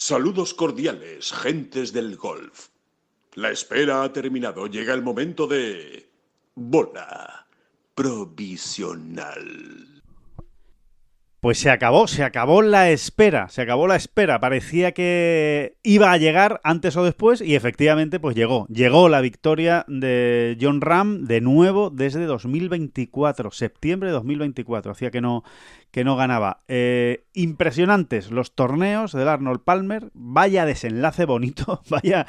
Saludos cordiales, gentes del golf. La espera ha terminado. Llega el momento de... bola provisional. Pues se acabó la espera, Parecía que iba a llegar antes o después y efectivamente pues llegó. Llegó la victoria de Jon Rahm de nuevo desde 2024, septiembre de 2024. Hacía que no ganaba. Impresionantes los torneos del Arnold Palmer. Vaya desenlace bonito, vaya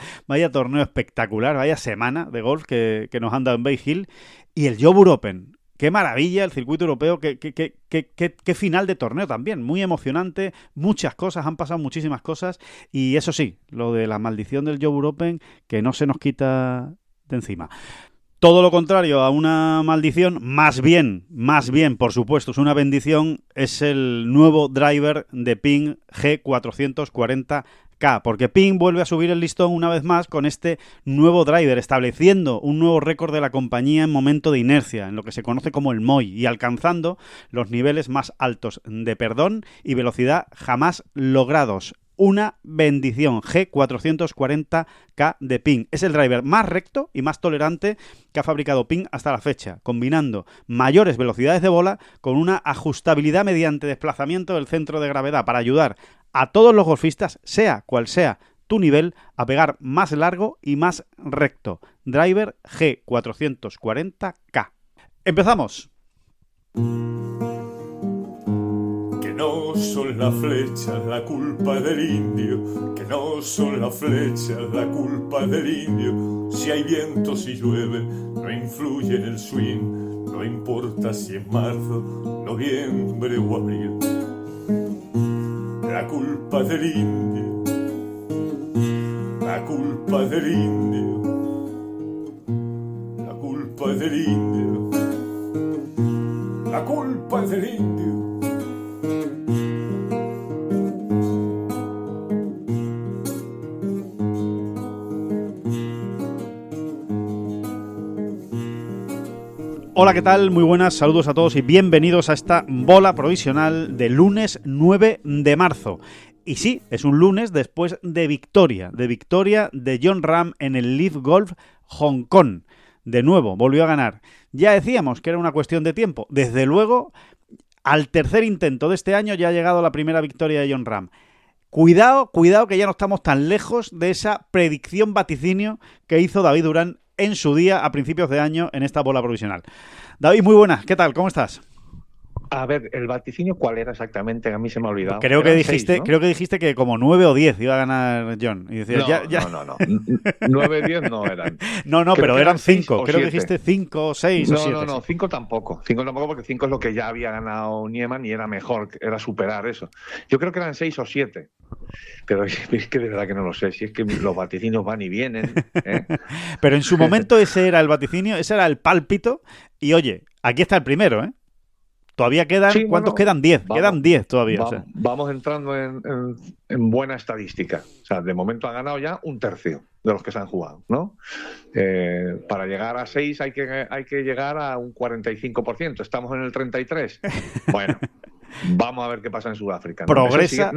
torneo espectacular, vaya semana de golf que nos han dado en Bay Hill. Y el Jobur Open. Qué maravilla el circuito europeo, qué final de torneo también, muy emocionante, muchas cosas, han pasado muchísimas cosas y eso sí, lo de la maldición del Jobur Open que no se nos quita de encima. Todo lo contrario a una maldición, más bien, por supuesto, es una bendición, es el nuevo driver de Ping G440K, porque Ping vuelve a subir el listón una vez más con este nuevo driver, estableciendo un nuevo récord de la compañía en momento de inercia, en lo que se conoce como el MOI, y alcanzando los niveles más altos de perdón y velocidad jamás logrados. Una bendición. G440K de Ping. Es el driver más recto y más tolerante que ha fabricado Ping hasta la fecha, combinando mayores velocidades de bola con una ajustabilidad mediante desplazamiento del centro de gravedad para ayudar a todos los golfistas, sea cual sea tu nivel, a pegar más largo y más recto. Driver G440K. ¡Empezamos! No son las flechas la culpa del indio, que no son las flechas la culpa del indio. Si hay viento, si llueve, no influye en el swing, no importa si es marzo, noviembre o abril. La culpa del indio, la culpa del indio, la culpa del indio, la culpa del indio. Hola, ¿qué tal? Muy buenas, saludos a todos y bienvenidos a esta bola provisional de lunes 9 de marzo. Y sí, es un lunes después de victoria de Jon Rahm en el Live Golf Hong Kong. De nuevo, volvió a ganar. Ya decíamos que era una cuestión de tiempo. Desde luego, al tercer intento de este año ya ha llegado la primera victoria de Jon Rahm. Cuidado que ya no estamos tan lejos de esa predicción vaticinio que hizo David Durán en su día a principios de año en esta bola provisional. David, muy buenas, ¿qué tal? ¿Cómo estás? A ver, ¿el vaticinio cuál era exactamente? A mí se me ha olvidado. Creo que dijiste que como 9 o 10 iba a ganar Jon. Y decías, no. 9, 10 no eran. No, pero eran 5. Creo que dijiste 5, 6 o 7. No, 5 tampoco. 5 tampoco porque 5 es lo que ya había ganado Niemann y era mejor, era superar eso. Yo creo que eran 6 o 7. Pero es que de verdad que no lo sé. Si es que los vaticinios van y vienen. Pero en su momento ese era el vaticinio, ese era el pálpito. Y oye, aquí está el primero, ¿eh? Todavía quedan, sí, ¿cuántos quedan? 10. Quedan 10 todavía. Vamos entrando en buena estadística. O sea, de momento ha ganado ya un tercio de los que se han jugado, ¿no? Para llegar a 6 hay que llegar a un 45%. Estamos en el 33%. Bueno, vamos a ver qué pasa en Sudáfrica. Progresa.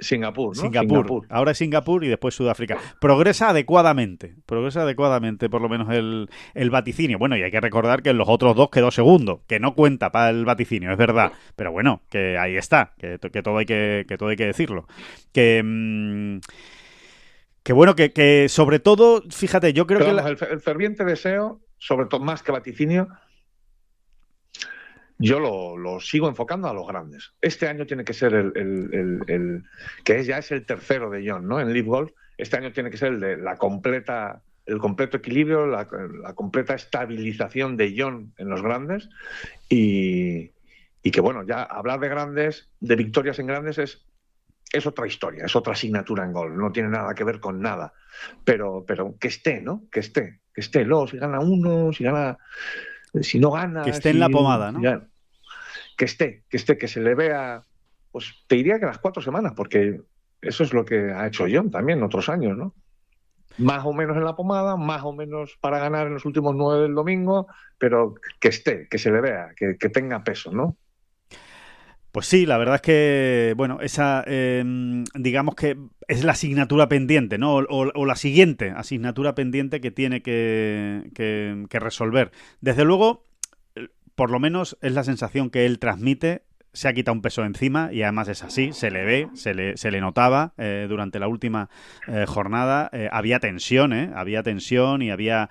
Singapur, ¿no? Singapur. Ahora es Singapur y después Sudáfrica. Progresa adecuadamente, por lo menos el vaticinio. Bueno, y hay que recordar que en los otros dos quedó segundo, que no cuenta para el vaticinio, es verdad. Pero bueno, que ahí está, que todo hay que decirlo. Que bueno, que sobre todo, fíjate, yo creo el ferviente deseo, sobre todo más que vaticinio, yo lo sigo enfocando a los grandes. Este año tiene que ser el que ya es el tercero de Jon, ¿no? En Live Golf. Este año tiene que ser el de el completo equilibrio, la completa estabilización de Jon en los grandes. Y que bueno, ya hablar de grandes, de victorias en grandes es otra historia, es otra asignatura en golf. No tiene nada que ver con nada. Pero que esté, ¿no? Que esté. Luego, si gana uno, si no gana... Que esté en la pomada, ¿no? Que esté, que se le vea, pues te diría que las 4 semanas, porque eso es lo que ha hecho Jon también en otros años, ¿no? Más o menos en la pomada, más o menos para ganar en los últimos 9 del domingo, pero que esté, que se le vea, que tenga peso, ¿no? Pues sí, la verdad es que, bueno, esa, digamos que es la asignatura pendiente, ¿no? O la siguiente asignatura pendiente que tiene que resolver. Desde luego, por lo menos es la sensación que él transmite. Se ha quitado un peso encima y además es así, se le ve, se le notaba durante la última jornada. Había tensión y había...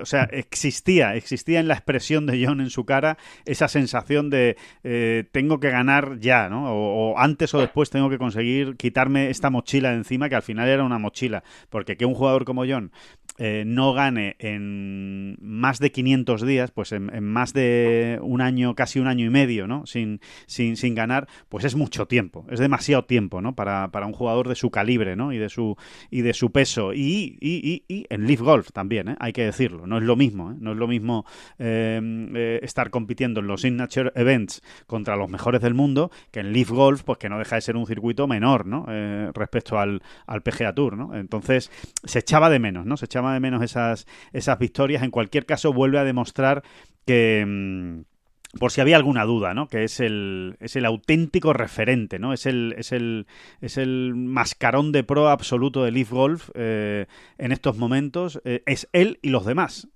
o sea, existía en la expresión de Jon en su cara esa sensación de tengo que ganar ya, ¿no? O antes o después tengo que conseguir quitarme esta mochila de encima, que al final era una mochila, porque que un jugador como Jon no gane en más de 500 días, pues en más de un año, casi un año y medio, ¿no? Sin ganar, pues es mucho tiempo, es demasiado tiempo, ¿no? Para un jugador de su calibre, ¿no? Y de su peso. Y en Leaf Golf también, hay que decirlo, no es lo mismo, no es lo mismo estar compitiendo en los Signature Events contra los mejores del mundo que en Leaf Golf, pues que no deja de ser un circuito menor, ¿no? Respecto al PGA Tour, ¿no? Entonces se echaba de menos, ¿no? Se echaba de menos esas victorias. En cualquier caso, vuelve a demostrar que... por si había alguna duda, ¿no? Que es el auténtico referente, ¿no? Es el mascarón de pro absoluto de Leaf Golf en estos momentos. Es él y los demás.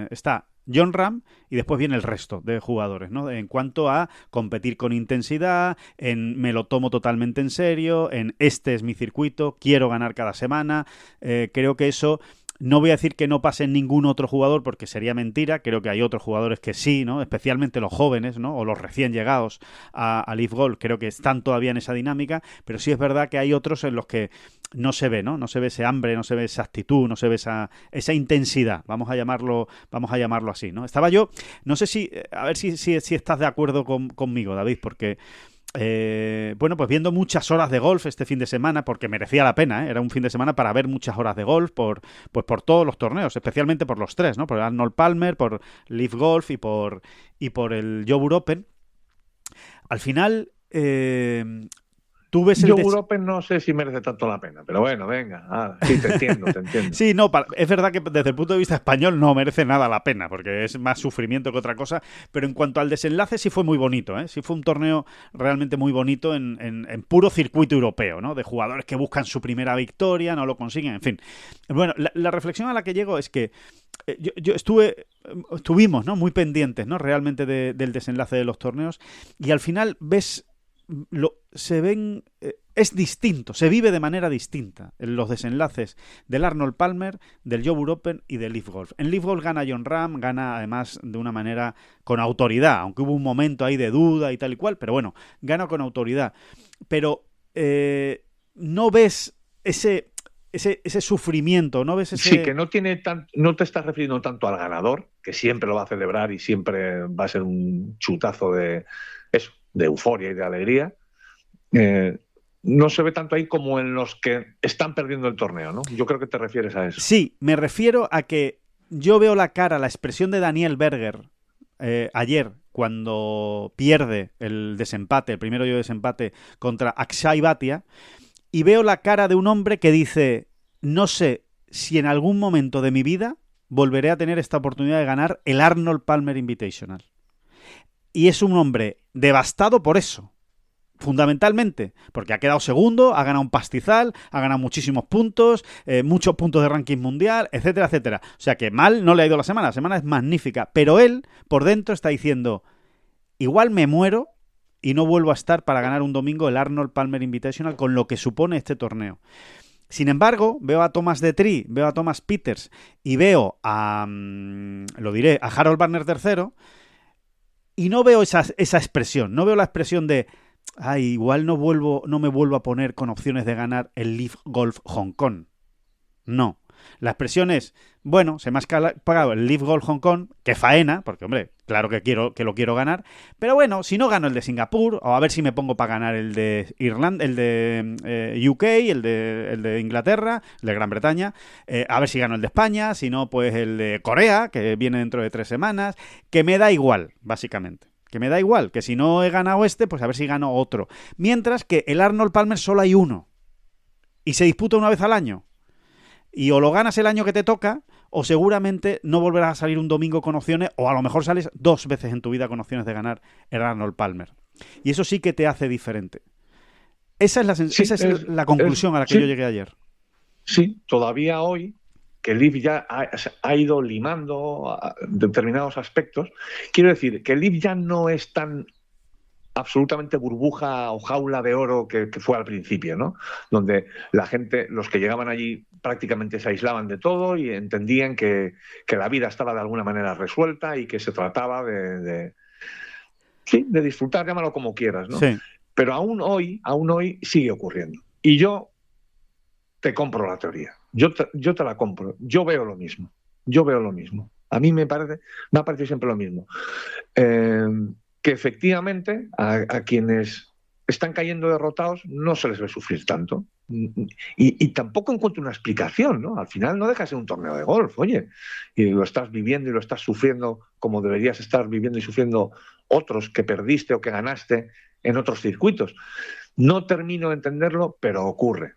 Está Jon Rahm y después viene el resto de jugadores, ¿no? En cuanto a competir con intensidad, en me lo tomo totalmente en serio, en este es mi circuito, quiero ganar cada semana. Creo que eso... No voy a decir que no pase en ningún otro jugador porque sería mentira. Creo que hay otros jugadores que sí, ¿no? Especialmente los jóvenes, ¿no? O los recién llegados a Leaf Golf. Creo que están todavía en esa dinámica. Pero sí es verdad que hay otros en los que no se ve, ¿no? No se ve ese hambre, no se ve esa actitud, no se ve esa intensidad. Vamos a llamarlo así, ¿no? Estaba yo... No sé si... A ver si estás de acuerdo conmigo, David, porque... bueno, pues viendo muchas horas de golf este fin de semana, porque merecía la pena, era un fin de semana para ver muchas horas de golf por todos los torneos, especialmente por los tres, ¿no? Por el Arnold Palmer, por Leaf Golf y por el Joburg Open. Al final, tú ves el Joburg Open no sé si merece tanto la pena, pero bueno, venga, sí, te entiendo. Sí, no, es verdad que desde el punto de vista español no merece nada la pena, porque es más sufrimiento que otra cosa, pero en cuanto al desenlace sí fue muy bonito, sí fue un torneo realmente muy bonito en puro circuito europeo, ¿no? De jugadores que buscan su primera victoria, no lo consiguen, en fin. Bueno, la reflexión a la que llego es que yo estuvimos, ¿no? Muy pendientes, ¿no? Realmente del desenlace de los torneos, y al final ves... es distinto, se vive de manera distinta en los desenlaces del Arnold Palmer, del Joburg Open y del Leaf Golf. En Leaf Golf gana Jon Rahm, gana además de una manera con autoridad, aunque hubo un momento ahí de duda y tal y cual, pero bueno, gana con autoridad. Pero no ves ese sufrimiento, no ves ese... Sí, que no te estás refiriendo tanto al ganador, que siempre lo va a celebrar y siempre va a ser un chutazo de euforia y de alegría. No se ve tanto ahí como en los que están perdiendo el torneo, ¿no? Yo creo que te refieres a eso. Sí, me refiero a que yo veo la expresión de Daniel Berger ayer, cuando pierde el primer hoyo de desempate contra Akshay Bhatia, y veo la cara de un hombre que dice, no sé si en algún momento de mi vida volveré a tener esta oportunidad de ganar el Arnold Palmer Invitational. Y es un hombre devastado por eso, fundamentalmente, porque ha quedado segundo, ha ganado un pastizal, ha ganado muchísimos puntos, muchos puntos de ranking mundial, etcétera, etcétera. O sea que mal no le ha ido la semana es magnífica, pero él por dentro está diciendo, igual me muero y no vuelvo a estar para ganar un domingo el Arnold Palmer Invitational con lo que supone este torneo. Sin embargo, veo a Thomas Detry, veo a Thomas Pieters y veo a Harold Varner III, y no veo esa expresión, no veo la expresión de igual no me vuelvo a poner con opciones de ganar el Leaf Golf Hong Kong. No. La expresión es, bueno, se me ha pagado el Leaf Golf Hong Kong, que faena, porque hombre, claro que lo quiero ganar, pero bueno, si no gano el de Singapur, o a ver si me pongo para ganar el de Irlanda, el de UK, el de Inglaterra, el de Gran Bretaña, a ver si gano el de España, si no, pues el de Corea, que viene dentro de 3 semanas, que me da igual, básicamente. Que me da igual, que si no he ganado pues a ver si gano otro. Mientras que el Arnold Palmer solo hay uno. Y se disputa una vez al año. Y o lo ganas el año que te toca, o seguramente no volverás a salir un domingo con opciones, o a lo mejor sales 2 veces en tu vida con opciones de ganar el Arnold Palmer. Y eso sí que te hace diferente. Esa es la conclusión a la que yo llegué ayer. Sí, todavía hoy, que Liv ya ha ido limando determinados aspectos, quiero decir que Liv ya no es tan absolutamente burbuja o jaula de oro que fue al principio, ¿no? Donde la gente, los que llegaban allí prácticamente se aislaban de todo y entendían que la vida estaba de alguna manera resuelta y que se trataba de disfrutar, llámalo como quieras, ¿no? Sí. Pero aún hoy sigue ocurriendo. Y yo te compro la teoría. Yo te la compro. Yo veo lo mismo. A mí me ha parecido siempre lo mismo. Que efectivamente a quienes están cayendo derrotados no se les ve sufrir tanto. Y tampoco encuentro una explicación, ¿no? Al final no deja de ser un torneo de golf, oye, y lo estás viviendo y lo estás sufriendo como deberías estar viviendo y sufriendo otros que perdiste o que ganaste en otros circuitos. No termino de entenderlo, pero ocurre.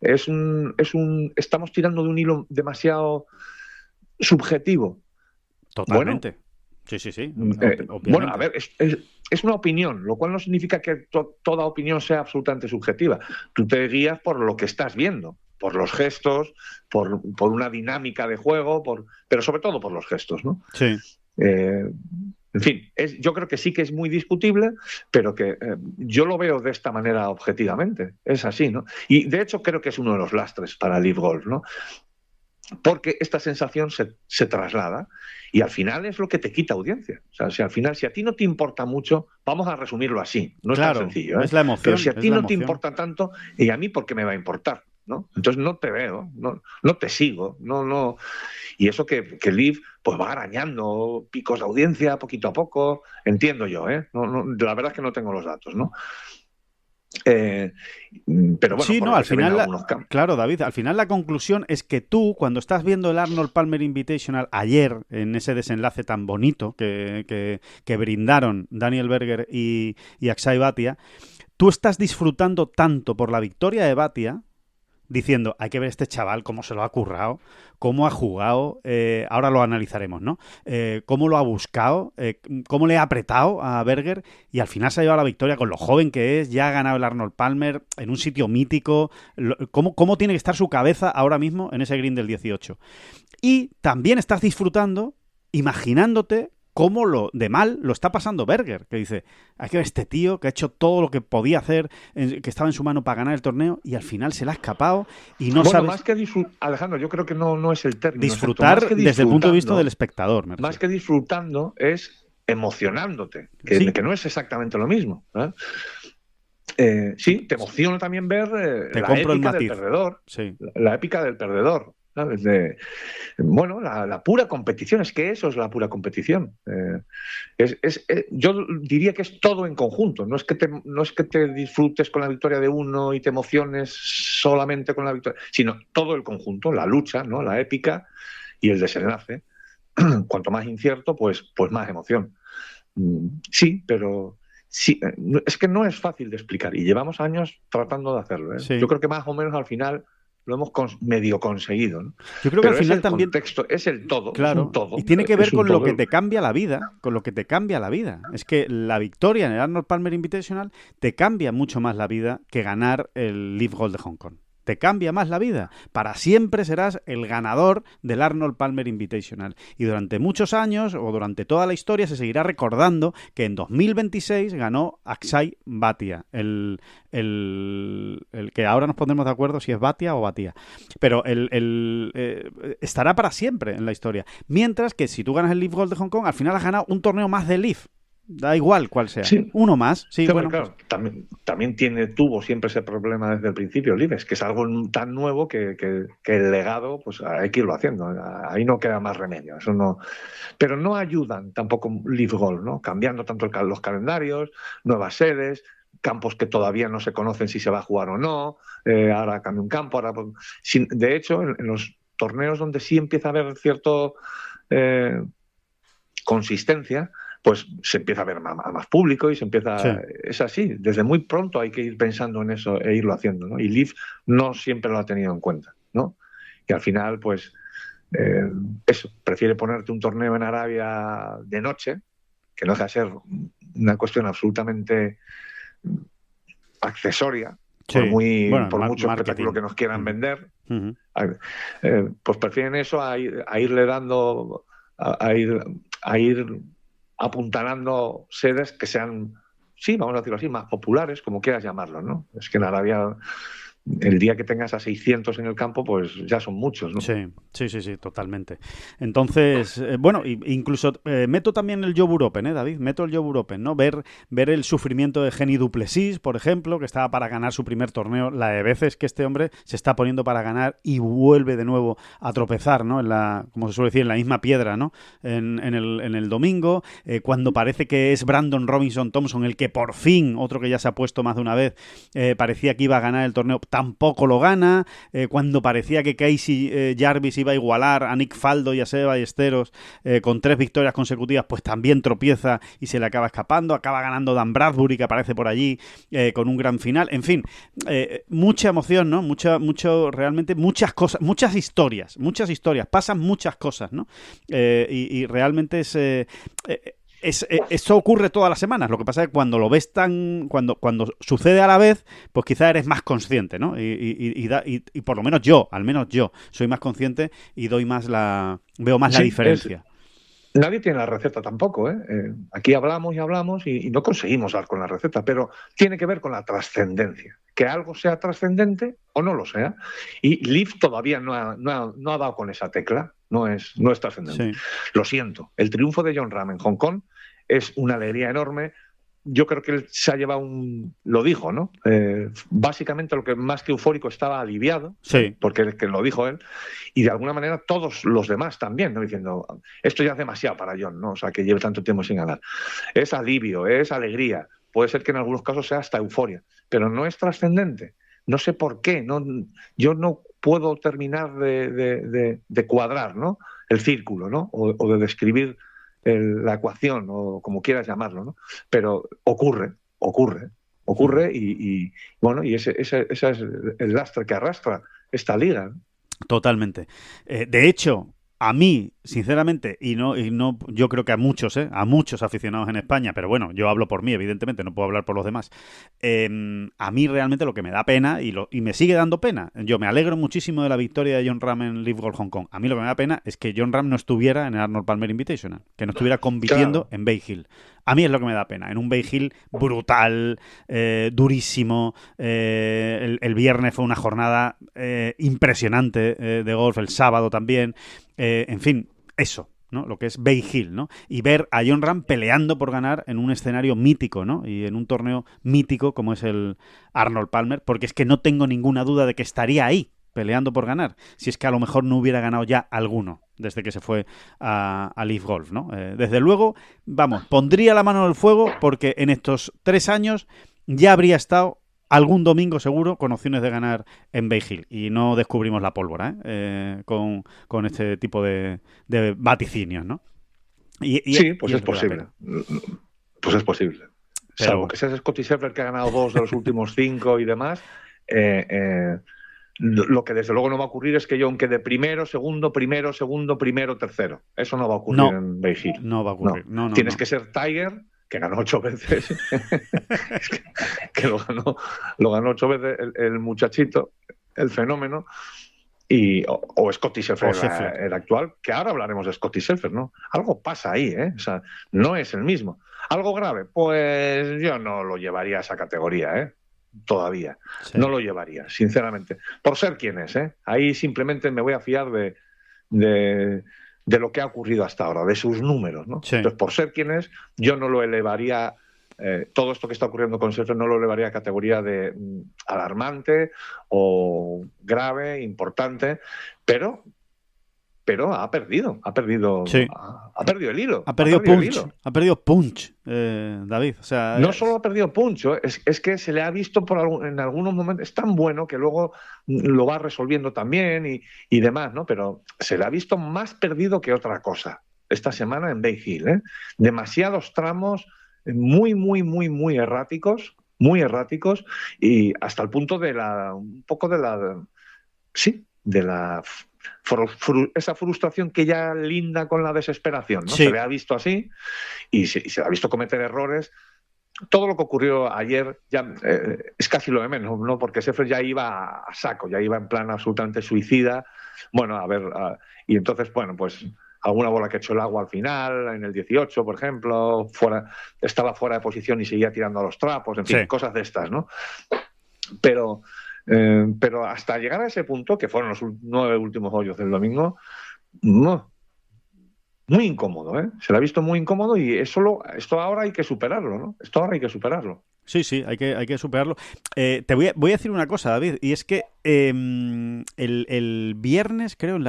Estamos tirando de un hilo demasiado subjetivo. Totalmente. Bueno, Sí. Bueno, a ver, es una opinión, lo cual no significa que toda opinión sea absolutamente subjetiva. Tú te guías por lo que estás viendo, por los gestos, por una dinámica de juego, pero sobre todo por los gestos, ¿no? Sí. En fin, yo creo que sí que es muy discutible, pero que yo lo veo de esta manera objetivamente. Es así, ¿no? Y de hecho creo que es uno de los lastres para Live Golf, ¿no? Porque esta sensación se traslada y al final es lo que te quita audiencia. O sea, si al final, si a ti no te importa mucho, vamos a resumirlo así, no es tan sencillo, ¿eh? Es la emoción. Pero si a ti no te importa tanto, ¿y a mí por qué me va a importar? ¿No? Entonces no te veo, no te sigo, no. Y eso que Liv pues va arañando picos de audiencia poquito a poco, entiendo yo, ¿eh? La verdad es que no tengo los datos, ¿no? Pero bueno, sí, no, al final, claro, David, al final la conclusión es que tú, cuando estás viendo el Arnold Palmer Invitational ayer, en ese desenlace tan bonito que brindaron Daniel Berger y Akshay Bhatia, tú estás disfrutando tanto por la victoria de Bhatia, diciendo, hay que ver este chaval cómo se lo ha currado, cómo ha jugado, ahora lo analizaremos, ¿no? Cómo lo ha buscado, cómo le ha apretado a Berger y al final se ha llevado la victoria con lo joven que es, ya ha ganado el Arnold Palmer en un sitio mítico, cómo tiene que estar su cabeza ahora mismo en ese green del 18. Y también estás disfrutando, imaginándote cómo de mal lo está pasando Berger, que dice, hay que ver este tío que ha hecho todo lo que podía hacer, que estaba en su mano para ganar el torneo y al final se le ha escapado y no sabes... Más que Alejandro, yo creo que no es el término. Disfrutar desde el punto de vista del espectador. Más que disfrutando es emocionándote, que no es exactamente lo mismo. Sí, te emociona también ver la épica del perdedor. Sí. La épica del perdedor. ¿Sabes? La pura competición, es que eso es la pura competición. Yo diría que es todo en conjunto, no es que te disfrutes con la victoria de uno y te emociones solamente con la victoria, sino todo el conjunto, la lucha, ¿no? La épica y el desenlace. Cuanto más incierto, pues más emoción. Sí, pero sí, es que no es fácil de explicar y llevamos años tratando de hacerlo, ¿eh? Sí. Yo creo que más o menos al final lo hemos medio conseguido, ¿no? Yo creo que al final también contexto, es el todo, claro, es un todo. Y tiene que ver con lo que te cambia la vida, Es que la victoria en el Arnold Palmer Invitational te cambia mucho más la vida que ganar el Live Golf de Hong Kong. Te cambia más la vida. Para siempre serás el ganador del Arnold Palmer Invitational. Y durante muchos años, o durante toda la historia, se seguirá recordando que en 2026 ganó Akshay Bhatia. El que ahora nos pondremos de acuerdo si es Bhatia o Bhatia. Pero estará para siempre en la historia. Mientras que si tú ganas el Live Golf de Hong Kong, al final has ganado un torneo más de Live. Da igual cuál sea. Sí. Uno más. Sí, bueno, claro, pues... también tuvo siempre ese problema desde el principio, Lives, que es algo tan nuevo que el legado, pues hay que irlo haciendo. Ahí no queda más remedio. Eso no. Pero no ayudan tampoco Live Golf, ¿no? Cambiando tanto los calendarios, nuevas sedes, campos que todavía no se conocen si se va a jugar o no. Ahora cambia un campo. De hecho, en los torneos donde sí empieza a haber cierta consistencia, pues se empieza a ver a más público y se empieza... Sí. Es así, desde muy pronto hay que ir pensando en eso e irlo haciendo, ¿no? Y Liv no siempre lo ha tenido en cuenta, ¿no? Y al final, pues eso, prefiere ponerte un torneo en Arabia de noche, que no deja de ser una cuestión absolutamente accesoria, Sí, bueno, por mucho espectáculo marketing. que nos quieran vender. Ujú. Pues prefieren eso a irle dando, a ir apuntalando sedes que sean, sí, vamos a decirlo así, más populares, como quieras llamarlo, ¿no? Es que en Arabia, el día que tengas a 600 en el campo, pues ya son muchos, ¿no? Sí, totalmente. Entonces, bueno, incluso meto también el Joe Open, David, meto el Joe Open, ¿no? Ver el sufrimiento de Genny Duplessis, por ejemplo, que estaba para ganar su primer torneo, la de veces que este hombre se está poniendo para ganar y vuelve de nuevo a tropezar, ¿no? Como se suele decir, en la misma piedra, ¿no? En el domingo, cuando parece que es Brandon Robinson Thompson el que por fin, otro que ya se ha puesto más de una vez, parecía que iba a ganar el torneo, tampoco lo gana, cuando parecía que Casey Jarvis iba a igualar a Nick Faldo y a Seba Ballesteros con 3 victorias consecutivas, pues también tropieza y se le acaba escapando, acaba ganando Dan Bradbury, que aparece por allí con un gran final, en fin, mucha emoción, ¿no? Realmente muchas cosas, muchas historias, pasan muchas cosas, ¿no? Y realmente esto ocurre todas las semanas. Lo que pasa es que cuando lo ves cuando sucede a la vez, pues quizá eres más consciente, ¿no? Y por lo menos al menos yo, soy más consciente y veo más la diferencia. Nadie tiene la receta tampoco, ¿eh? Aquí hablamos y hablamos y no conseguimos dar con la receta, pero tiene que ver con la trascendencia. Que algo sea trascendente o no lo sea. Y Leaf todavía no ha dado con esa tecla, no es trascendente. Sí. Lo siento, el triunfo de Jon Rahm en Hong Kong es una alegría enorme. Yo creo que él se ha llevado lo dijo, ¿no? Básicamente lo que más que eufórico estaba aliviado, sí, porque que lo dijo él, y de alguna manera todos los demás también, ¿no? Diciendo, esto ya es demasiado para Jon, ¿no? O sea, que lleve tanto tiempo sin ganar. Es alivio, es alegría, puede ser que en algunos casos sea hasta euforia, pero no es trascendente. No sé por qué, yo no puedo terminar de cuadrar, ¿no? El círculo, ¿no? O de describir la ecuación o como quieras llamarlo, ¿no? Pero ocurre y bueno, y ese es el lastre que arrastra esta liga, ¿no? Totalmente. De hecho, a mí, sinceramente, y no, yo creo que a muchos aficionados en España, pero bueno, yo hablo por mí, evidentemente, no puedo hablar por los demás. A mí realmente lo que me da pena, y me sigue dando pena, yo me alegro muchísimo de la victoria de Jon Rahm en Live Golf Hong Kong. A mí lo que me da pena es que Jon Rahm no estuviera en el Arnold Palmer Invitational, que no estuviera compitiendo en Bay Hill. A mí es lo que me da pena. En un Bay Hill brutal, durísimo. El viernes fue una jornada impresionante de golf, el sábado también. En fin, eso, ¿no? Lo que es Bay Hill, ¿no? Y ver a Jon Rahm peleando por ganar en un escenario mítico, ¿no? Y en un torneo mítico como es el Arnold Palmer, porque es que no tengo ninguna duda de que estaría ahí peleando por ganar, si es que a lo mejor no hubiera ganado ya alguno desde que se fue a Leaf Golf, ¿no? Desde luego, vamos, pondría la mano en el fuego porque en estos 3 años ya habría estado algún domingo seguro con opciones de ganar en Bay Hill y no descubrimos la pólvora con este tipo de vaticinios, ¿no? Sí, pues es posible. Pues es posible. Pero... Salvo que seas Scottie Scheffler, que ha ganado 2 de los últimos 5 y demás, lo que desde luego no va a ocurrir es que Jon quede primero, segundo, tercero. Eso no va a ocurrir en Bay Hill. No va a ocurrir. No, Tienes que ser Tiger, que ganó 8 veces. que lo ganó 8 veces el muchachito, el fenómeno. O Scottie Scheffler, el actual, que ahora hablaremos de Scottie Scheffler, ¿no? Algo pasa ahí, ¿eh? O sea, no es el mismo. ¿Algo grave? Pues yo no lo llevaría a esa categoría, ¿eh? Todavía. Sí. No lo llevaría, sinceramente. Por ser quien es, ¿eh? Ahí simplemente me voy a fiar de lo que ha ocurrido hasta ahora, de sus números, ¿no? Sí. Entonces, por ser quien es, yo no lo elevaría... todo esto que está ocurriendo con Scheffler no lo elevaría a categoría de alarmante o grave, importante, pero ha perdido sí. ha perdido el hilo. Ha perdido punch, David. O sea, no solo ha perdido punch, es que se le ha visto en algunos momentos, es tan bueno que luego lo va resolviendo también y demás, ¿no? Pero se le ha visto más perdido que otra cosa esta semana en Bay Hill, ¿eh? Demasiados tramos muy erráticos y hasta el punto de la esa frustración que ya linda con la desesperación, ¿no? Sí. Se le ha visto así y se le ha visto cometer errores. Todo lo que ocurrió ayer ya es casi lo de menos, ¿no? Porque Scheffler ya iba a saco, ya iba en plan absolutamente suicida. Bueno, a ver, y entonces, bueno, pues alguna bola que echó el agua al final, en el 18, por ejemplo, estaba fuera de posición y seguía tirando a los trapos, en fin, Sí. cosas de estas, ¿no? Pero hasta llegar a ese punto, que fueron los 9 últimos hoyos del domingo, no. Muy incómodo, ¿eh? Se le ha visto muy incómodo y esto ahora hay que superarlo, ¿no? Esto ahora hay que superarlo. Sí, hay que superarlo. Te voy a decir una cosa, David, y es que el viernes, creo, en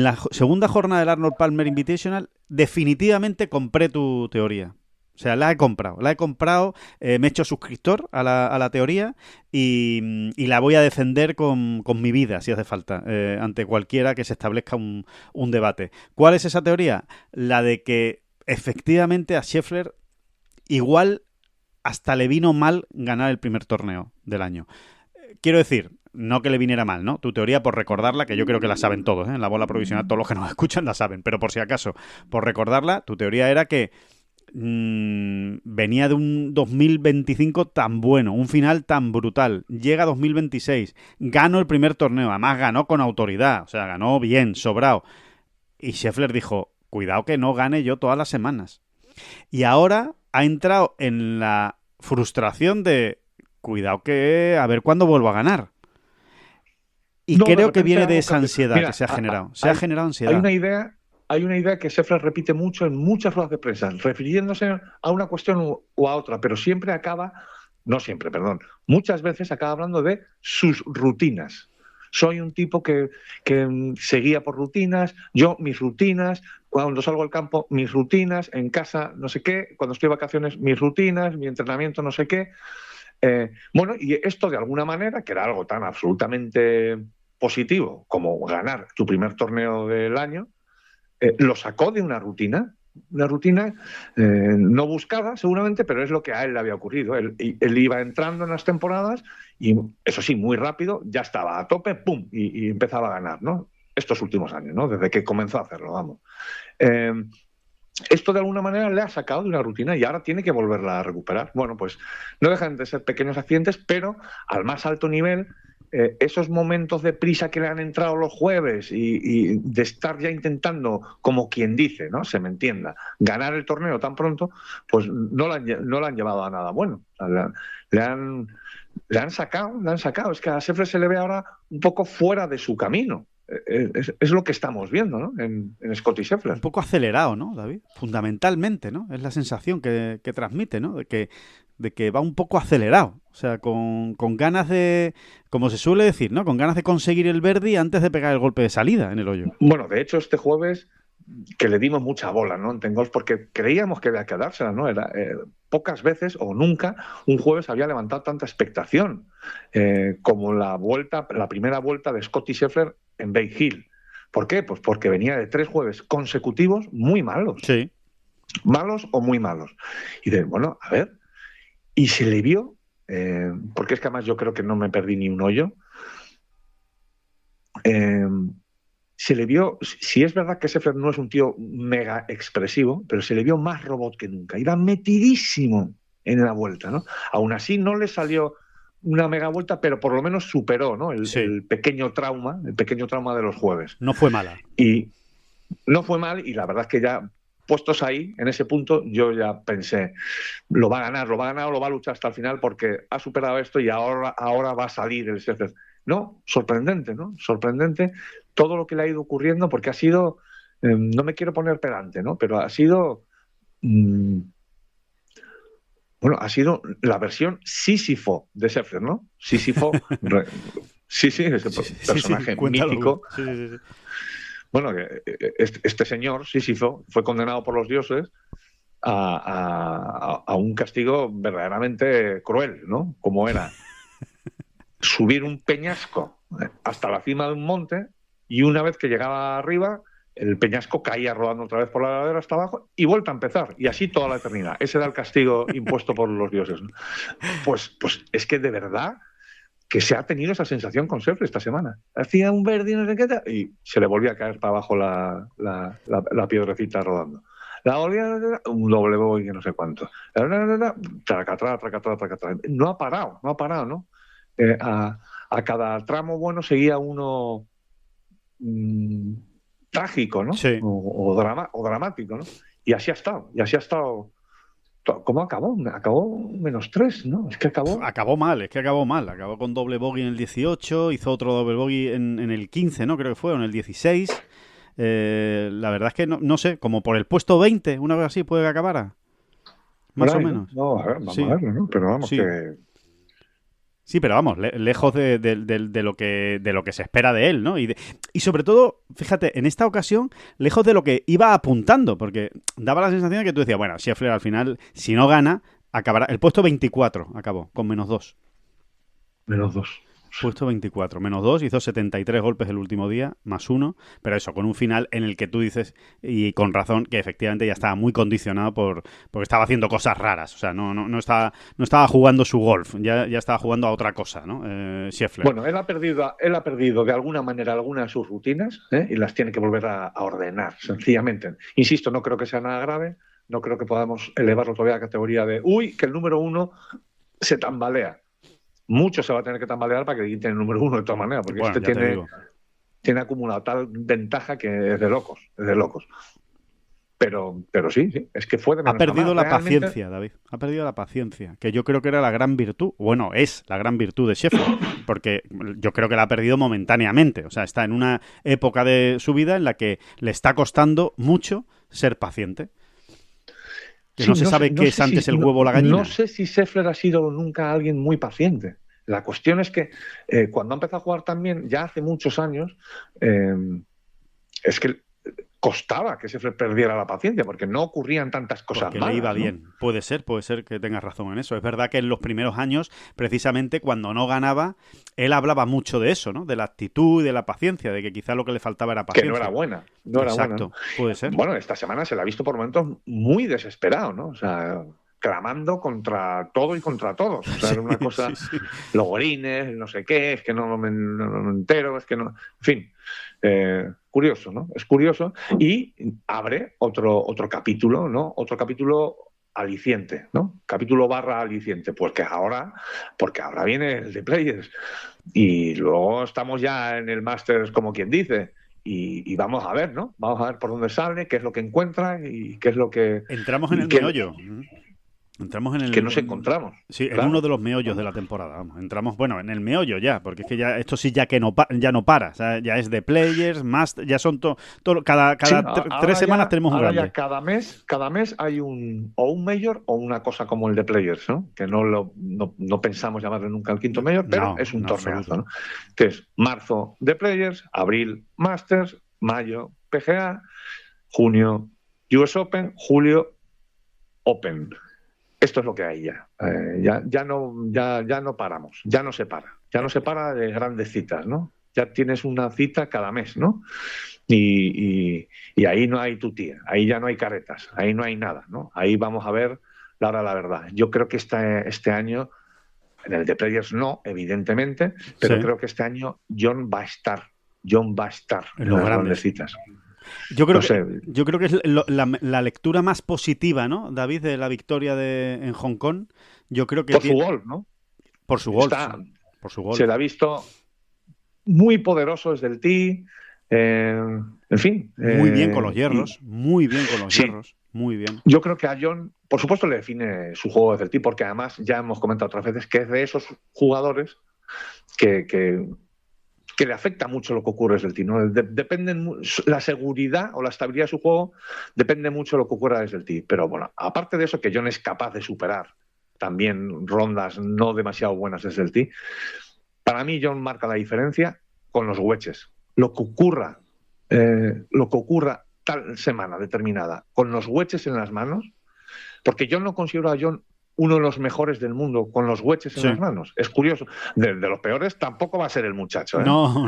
la segunda jornada del Arnold Palmer Invitational, definitivamente compré tu teoría. O sea, la he comprado, me he hecho suscriptor a la teoría y la voy a defender con mi vida, si hace falta, ante cualquiera que se establezca un debate. ¿Cuál es esa teoría? La de que efectivamente a Scheffler igual hasta le vino mal ganar el primer torneo del año. Quiero decir, no que le viniera mal, ¿no? Tu teoría, por recordarla, que yo creo que la saben todos, ¿eh? En la bola provisional, todos los que nos escuchan la saben, pero por si acaso, por recordarla, tu teoría era que venía de un 2025 tan bueno, un final tan brutal, llega 2026, ganó el primer torneo, además ganó con autoridad, o sea, ganó bien, sobrado, y Scheffler dijo, cuidado que no gane yo todas las semanas. Y ahora ha entrado en la frustración de cuidado que a ver cuándo vuelvo a ganar. Y no, creo que viene de esa ansiedad. Mira, que se ha generado. Se ha generado ansiedad. Hay una idea que Scheffler repite mucho en muchas ruedas de prensa, refiriéndose a una cuestión o a otra, pero siempre muchas veces acaba hablando de sus rutinas. Soy un tipo que seguía por rutinas, mis rutinas, cuando salgo al campo, mis rutinas, en casa, no sé qué, cuando estoy de vacaciones, mis rutinas, mi entrenamiento, no sé qué. Bueno, y esto de alguna manera, que era algo tan absolutamente positivo como ganar tu primer torneo del año, lo sacó de una rutina no buscada seguramente, pero es lo que a él le había ocurrido. Él iba entrando en las temporadas y, eso sí, muy rápido, ya estaba a tope, ¡pum!, y empezaba a ganar, ¿no? Estos últimos años, ¿no? Desde que comenzó a hacerlo, vamos. Esto de alguna manera le ha sacado de una rutina y ahora tiene que volverla a recuperar. Bueno, pues no dejan de ser pequeños accidentes, pero al más alto nivel, esos momentos de prisa que le han entrado los jueves y de estar ya intentando, como quien dice, ¿no? Se me entienda, ganar el torneo tan pronto, pues no lo han llevado a nada bueno. O sea, le han sacado. Es que a Scheffler se le ve ahora un poco fuera de su camino. Es lo que estamos viendo, ¿no? En Scottie Scheffler. Un poco acelerado, ¿no, David? Fundamentalmente, ¿no? Es la sensación que transmite, ¿no? De que va un poco acelerado. O sea, con ganas de, como se suele decir, ¿no? Con ganas de conseguir el birdie antes de pegar el golpe de salida en el hoyo. Bueno, de hecho, este jueves que le dimos mucha bola, ¿no? En Ten Golf, porque creíamos que había que dársela, ¿no? Era pocas veces o nunca un jueves había levantado tanta expectación como la primera vuelta de Scottie Scheffler en Bay Hill. ¿Por qué? Pues porque venía de 3 jueves consecutivos muy malos. Sí. Malos o muy malos. Y bueno, a ver, y se le vio, porque es que además yo creo que no me perdí ni un hoyo, se le vio, si es verdad que Scheffler no es un tío mega expresivo, pero se le vio más robot que nunca. Iba metidísimo en la vuelta, ¿no? Aún así no le salió una mega vuelta, pero por lo menos superó, ¿no? El pequeño trauma de los jueves. No fue mala. Y no fue mal, y la verdad es que ya puestos ahí, en ese punto, yo ya pensé, lo va a ganar o lo va a luchar hasta el final porque ha superado esto y ahora va a salir el Scheffler. No, sorprendente, ¿no? Sorprendente todo lo que le ha ido ocurriendo, porque ha sido, no me quiero poner pedante, ¿no? Pero ha sido, ha sido la versión Sísifo de Scheffler, ¿no? Sísifo, sí, ese personaje mítico. Sí. Bueno, este señor, Sísifo, fue condenado por los dioses a un castigo verdaderamente cruel, ¿no? Como era subir un peñasco hasta la cima de un monte y una vez que llegaba arriba, el peñasco caía rodando otra vez por la ladera hasta abajo y vuelta a empezar. Y así toda la eternidad. Ese era el castigo impuesto por los dioses, ¿no? Pues es que de verdad que se ha tenido esa sensación con Scheffler esta semana. Hacía un verde y no sé qué tal, y se le volvía a caer para abajo la piedrecita rodando. La volvía un doble bogey que no sé cuánto. Tracatrá. No ha parado, ¿no? A cada tramo bueno seguía uno trágico, ¿no? Sí. O dramático, ¿no? Y así ha estado. ¿Cómo acabó? Acabó -3, ¿no? Es que acabó... Acabó mal. Acabó con doble bogey en el 18, hizo otro doble bogey en el 15, ¿no? Creo que fue, o en el 16. La verdad es que no sé, como por el puesto 20, una vez así, puede que acabara. Más o menos. No, a ver, vamos a verlo, ¿no? Pero vamos, que... Sí, pero vamos, lejos de lo que se espera de él, ¿no? Y sobre todo, fíjate, en esta ocasión, lejos de lo que iba apuntando, porque daba la sensación de que tú decías, bueno, Scheffler al final, si no gana, acabará. El puesto 24 acabó, con -2. -2. Puesto 24, -2, hizo 73 golpes el último día, +1, pero eso, con un final en el que tú dices, y con razón, que efectivamente ya estaba muy condicionado porque estaba haciendo cosas raras, o sea, no estaba jugando su golf, ya estaba jugando a otra cosa, ¿no? Scheffler. Bueno, él ha perdido de alguna manera algunas de sus rutinas, y las tiene que volver a ordenar, sencillamente. Insisto, no creo que sea nada grave, no creo que podamos elevarlo todavía a la categoría de, que el número 1 se tambalea. Mucho se va a tener que tambalear para que le quiten el número 1 de todas maneras, porque bueno, tiene acumulado tal ventaja que es de locos. Pero sí, es que fue de menos Ha perdido la realmente... paciencia, David. Ha perdido la paciencia, que yo creo que era la gran virtud. Bueno, es la gran virtud de Scheffler, porque yo creo que la ha perdido momentáneamente. O sea, está en una época de su vida en la que le está costando mucho ser paciente. Que no se sabe qué es antes el huevo o la gallina. No sé si Scheffler ha sido nunca alguien muy paciente. La cuestión es que cuando ha empezado a jugar también, ya hace muchos años, es que costaba que Scheffler perdiera la paciencia, porque no ocurrían tantas cosas porque malas, le iba ¿no? bien. Puede ser que tengas razón en eso. Es verdad que en los primeros años, precisamente cuando no ganaba, él hablaba mucho de eso, ¿no? De la actitud y de la paciencia, de que quizá lo que le faltaba era paciencia. Que no era buena. Exacto, ¿no? puede ser. Bueno, esta semana se le ha visto por momentos muy desesperado, ¿no? O sea, clamando contra todo y contra todos. O sea, era una cosa, los gorines, no sé qué, es que no me entero, es que no... En fin, curioso, ¿no? Es curioso y abre otro capítulo, ¿no? Otro capítulo aliciente, ¿no? Capítulo / aliciente, porque ahora viene el de Players y luego estamos ya en el Masters, como quien dice. Y vamos a ver, ¿no? Vamos a ver por dónde sale, qué es lo que encuentra y qué es lo que... Entramos en el meollo. Entramos en el... que nos encontramos. Sí, claro. En uno de los meollos de la temporada. Vamos. Entramos, bueno, en el meollo ya, porque es que ya esto sí ya que ya no para. O sea, ya es de Players, más, ya son cada Sí, 3 semanas tenemos un ahora grande. Ya cada mes hay un Major o una cosa como el de Players, ¿no? Que no pensamos llamarle nunca el quinto Major, pero es un torneazo, ¿no? Entonces, marzo de Players, abril Masters, mayo PGA, junio US Open, julio Open. Esto es lo que hay ya. Ya no paramos, ya no se para de grandes citas, ¿no? Ya tienes una cita cada mes, ¿no? Y ahí no hay tutía, ahí ya no hay caretas, ahí no hay nada, ¿no? Ahí vamos a ver la hora de la verdad. Yo creo que este año, en el de Players no, evidentemente, pero creo que este año John va a estar en las grandes citas. Yo creo que es la lectura más positiva, ¿no, David, de la victoria en Hong Kong. Yo creo que por su golf, ¿no? Por su golf. Por su golf. Se le ha visto muy poderoso desde el tee. En fin. Muy bien con los hierros. Muy bien con los hierros. Muy bien. Yo creo que a John, por supuesto, le define su juego desde el tee, porque además ya hemos comentado otras veces que es de esos jugadores que le afecta mucho lo que ocurre desde el tee, ¿no? La seguridad o la estabilidad de su juego depende mucho de lo que ocurra desde el tee. Pero bueno, aparte de eso, que John es capaz de superar también rondas no demasiado buenas desde el tee, para mí John marca la diferencia con los wedges. Lo que ocurra tal semana determinada con los wedges en las manos, porque yo no considero a John uno de los mejores del mundo con los wedges en las manos. Es curioso. De los peores tampoco va a ser el muchacho, ¿eh? No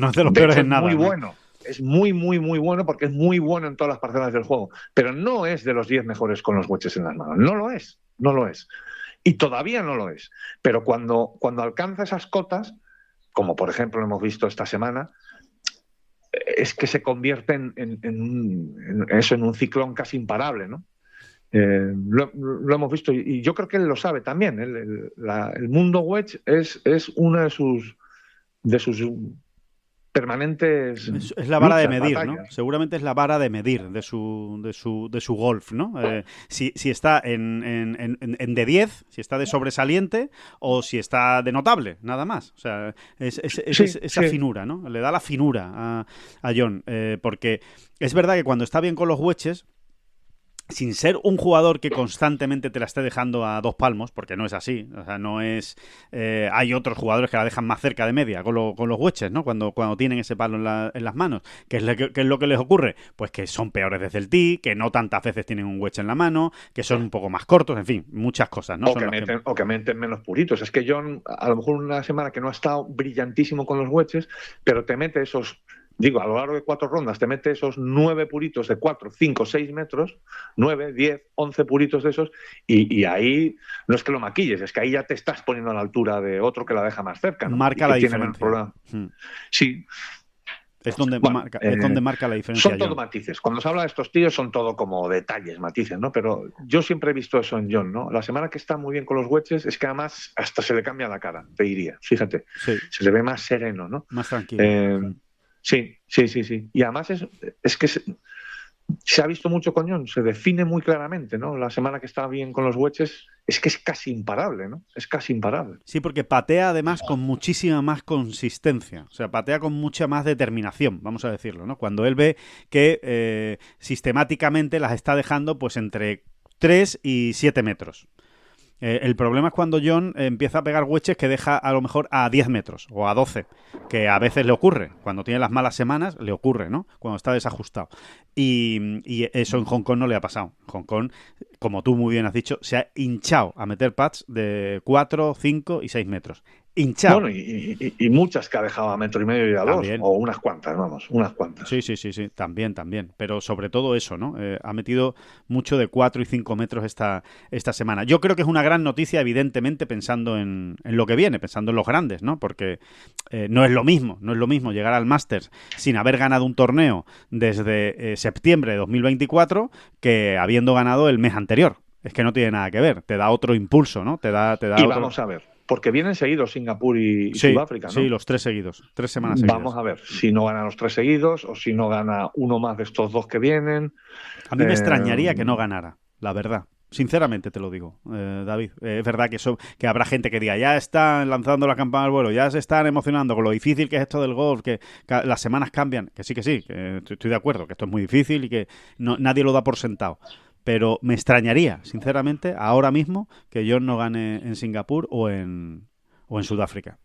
es de los peores en nada. Es muy bueno. Es muy, muy, muy bueno porque es muy bueno en todas las parcelas del juego. Pero no es de los 10 mejores con los wedges en las manos. No lo es. y todavía no lo es. Pero cuando alcanza esas cotas, como por ejemplo lo hemos visto esta semana, es que se convierte en un ciclón casi imparable, ¿no? Lo hemos visto y yo creo que él lo sabe también. El mundo wedge es una de sus permanentes. Es la vara luchas, de medir, batallas, ¿no? Seguramente es la vara de medir de su golf, ¿no? Si está en de 10, si está de sobresaliente o si está de notable, nada más. O sea, esa finura, ¿no? Le da la finura a Jon, porque es verdad que cuando está bien con los wedges, sin ser un jugador que constantemente te la esté dejando a 2 palmos, porque no es así, o sea, no es... hay otros jugadores que la dejan más cerca de media con los wedges, ¿no? Cuando tienen ese palo en las manos. ¿Qué es lo que les ocurre? Pues que son peores desde el tee, que no tantas veces tienen un wedge en la mano, que son un poco más cortos, en fin, muchas cosas, ¿no? O que meten menos puritos. Es que Jon, a lo mejor una semana que no ha estado brillantísimo con los wedges, pero te mete esos... Digo, a lo largo de 4 rondas te mete esos 9 puritos de 4, 5, 6 metros, 9, 10, 11 puritos de esos, y ahí no es que lo maquilles, es que ahí ya te estás poniendo a la altura de otro que la deja más cerca, ¿no? Marca la diferencia. Sí. Es donde marca la diferencia. Son todo matices. Cuando se habla de estos tíos son todo como detalles, matices, ¿no? Pero yo siempre he visto eso en Jon, ¿no? La semana que está muy bien con los wedges es que además hasta se le cambia la cara, te diría. Fíjate, sí. Se le ve más sereno, ¿no? Más tranquilo. Sí. Y además es que se ha visto mucho con Jon, se define muy claramente, ¿no? La semana que está bien con los wedges es que es casi imparable, ¿no? Es casi imparable. Sí, porque patea además con muchísima más consistencia, o sea, patea con mucha más determinación, vamos a decirlo, ¿no? Cuando él ve que sistemáticamente las está dejando pues entre 3 y 7 metros. El problema es cuando Jon empieza a pegar wedges que deja a lo mejor a 10 metros o a 12, que a veces le ocurre. Cuando tiene las malas semanas, le ocurre, ¿no? Cuando está desajustado. Y eso en Hong Kong no le ha pasado. Hong Kong, como tú muy bien has dicho, se ha hinchado a meter putts de 4, 5 y 6 metros. Hinchado. Bueno, y muchas que ha dejado a 1,5 metros y a 2, o unas cuantas, vamos, unas cuantas. Sí, también. Pero sobre todo eso, ¿no? Ha metido mucho de 4 y 5 metros esta semana. Yo creo que es una gran noticia, evidentemente, pensando en lo que viene, pensando en los grandes, ¿no? Porque no es lo mismo llegar al Masters sin haber ganado un torneo desde septiembre de 2024 que habiendo ganado el mes anterior. Es que no tiene nada que ver, te da otro impulso, ¿no? Te da y otro... vamos a ver. Porque vienen seguidos Singapur y Sudáfrica, ¿no? Sí, los 3 seguidos, 3 semanas seguidas. Vamos a ver si no gana los 3 seguidos o si no gana uno más de estos 2 que vienen. A mí me extrañaría que no ganara, la verdad. Sinceramente te lo digo, David. Es verdad que habrá gente que diga, ya están lanzando la campana al vuelo, ya se están emocionando con lo difícil que es esto del golf, que las semanas cambian. Que sí, que estoy de acuerdo, que esto es muy difícil y que nadie lo da por sentado. Pero me extrañaría, sinceramente, ahora mismo que Jon no gane en Singapur o en Sudáfrica,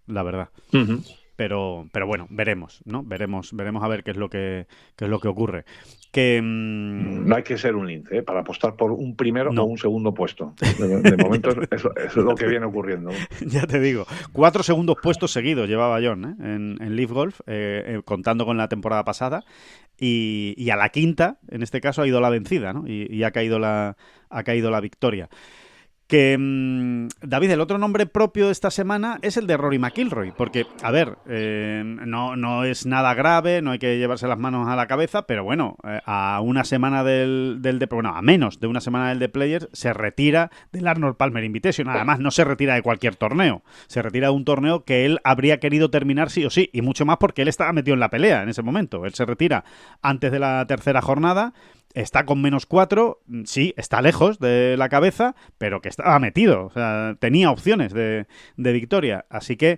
la verdad. Uh-huh. Pero bueno, veremos, ¿no? Veremos a ver qué es lo que ocurre. Que no hay que ser un lince para apostar por un primero o un segundo puesto. De momento es lo que viene ocurriendo. Ya te digo, 4 segundos puestos seguidos llevaba Jon en Live Golf, contando con la temporada pasada. Y a la quinta, en este caso, ha ido la vencida, ¿no? Y ha caído la victoria. Que, David, el otro nombre propio de esta semana es el de Rory McIlroy, porque, a ver, no es nada grave, no hay que llevarse las manos a la cabeza, pero bueno, a una semana a menos de una semana del The Players se retira del Arnold Palmer Invitational. Además, no se retira de cualquier torneo, se retira de un torneo que él habría querido terminar sí o sí, y mucho más porque él estaba metido en la pelea en ese momento. Él se retira antes de la tercera jornada. Está con -4, sí, está lejos de la cabeza, pero que estaba metido, o sea, tenía opciones de victoria. Así que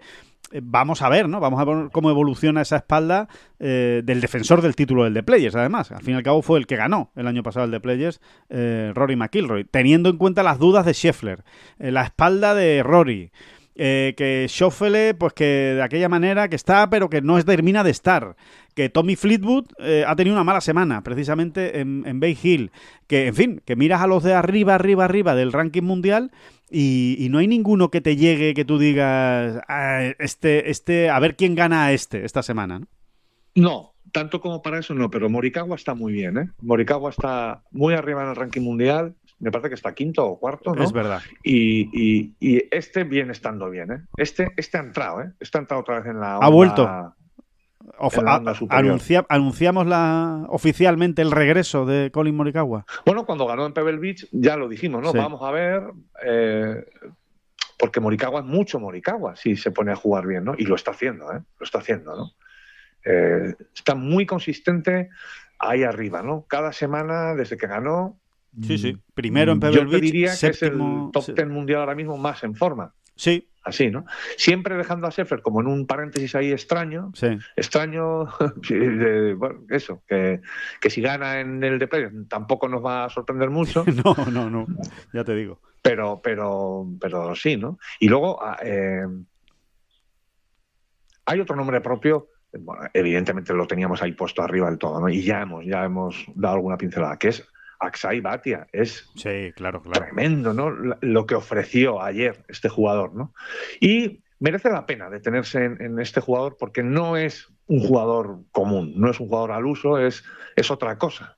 vamos a ver, ¿no? Vamos a ver cómo evoluciona esa espalda del defensor del título del The Players, además. Al fin y al cabo fue el que ganó el año pasado el The Players, Rory McIlroy, teniendo en cuenta las dudas de Scheffler, la espalda de Rory. Que Schauffele, pues que de aquella manera que está, pero que no termina de estar. Que Tommy Fleetwood ha tenido una mala semana, precisamente en Bay Hill. Que, en fin, que miras a los de arriba del ranking mundial y no hay ninguno que te llegue, que tú digas, a ver quién gana esta semana, ¿no? No, tanto como para eso no, pero Morikawa está muy bien, ¿eh? Morikawa está muy arriba en el ranking mundial, me parece que está quinto o cuarto, ¿no? Es verdad. Y este viene estando bien, ¿eh? Este ha entrado, ¿eh? Este ha entrado otra vez en la onda. Ha vuelto. En la onda superior. Anunciamos oficialmente el regreso de Collin Morikawa. Bueno, cuando ganó en Pebble Beach ya lo dijimos, ¿no? Sí. Vamos a ver, porque Morikawa es mucho Morikawa si se pone a jugar bien, ¿no? Y lo está haciendo, ¿eh? Lo está haciendo, ¿no? Está muy consistente ahí arriba, ¿no? Cada semana desde que ganó. Sí. Primero en Pebble Beach. Yo te diría séptimo, que es el top 10 mundial ahora mismo más en forma. Sí. Así, ¿no? Siempre dejando a Scheffler como en un paréntesis ahí extraño. Sí. Extraño, bueno, eso, que si gana en el de Players tampoco nos va a sorprender mucho. No, ya te digo. Pero sí, ¿no? Y luego hay otro nombre propio, bueno, evidentemente lo teníamos ahí puesto arriba del todo, ¿no? Y ya hemos dado alguna pincelada, que es Aksai Bhatia. Es sí, claro. tremendo, ¿no? Lo que ofreció ayer este jugador, ¿no? Y merece la pena detenerse en este jugador porque no es un jugador común, no es un jugador al uso, es otra cosa,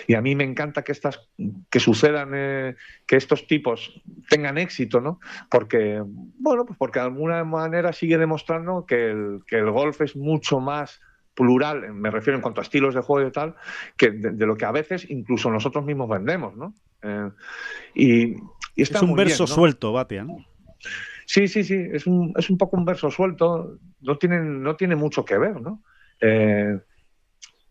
y a mí me encanta que sucedan, que estos tipos tengan éxito, ¿no? Porque, bueno, pues porque de alguna manera sigue demostrando que el golf es mucho más plural, me refiero en cuanto a estilos de juego y tal, que de lo que a veces incluso nosotros mismos vendemos, ¿no? Y está es un muy verso bien, ¿no? suelto, Bhatia, ¿no? Sí, es un poco un verso suelto, no tiene mucho que ver, ¿no?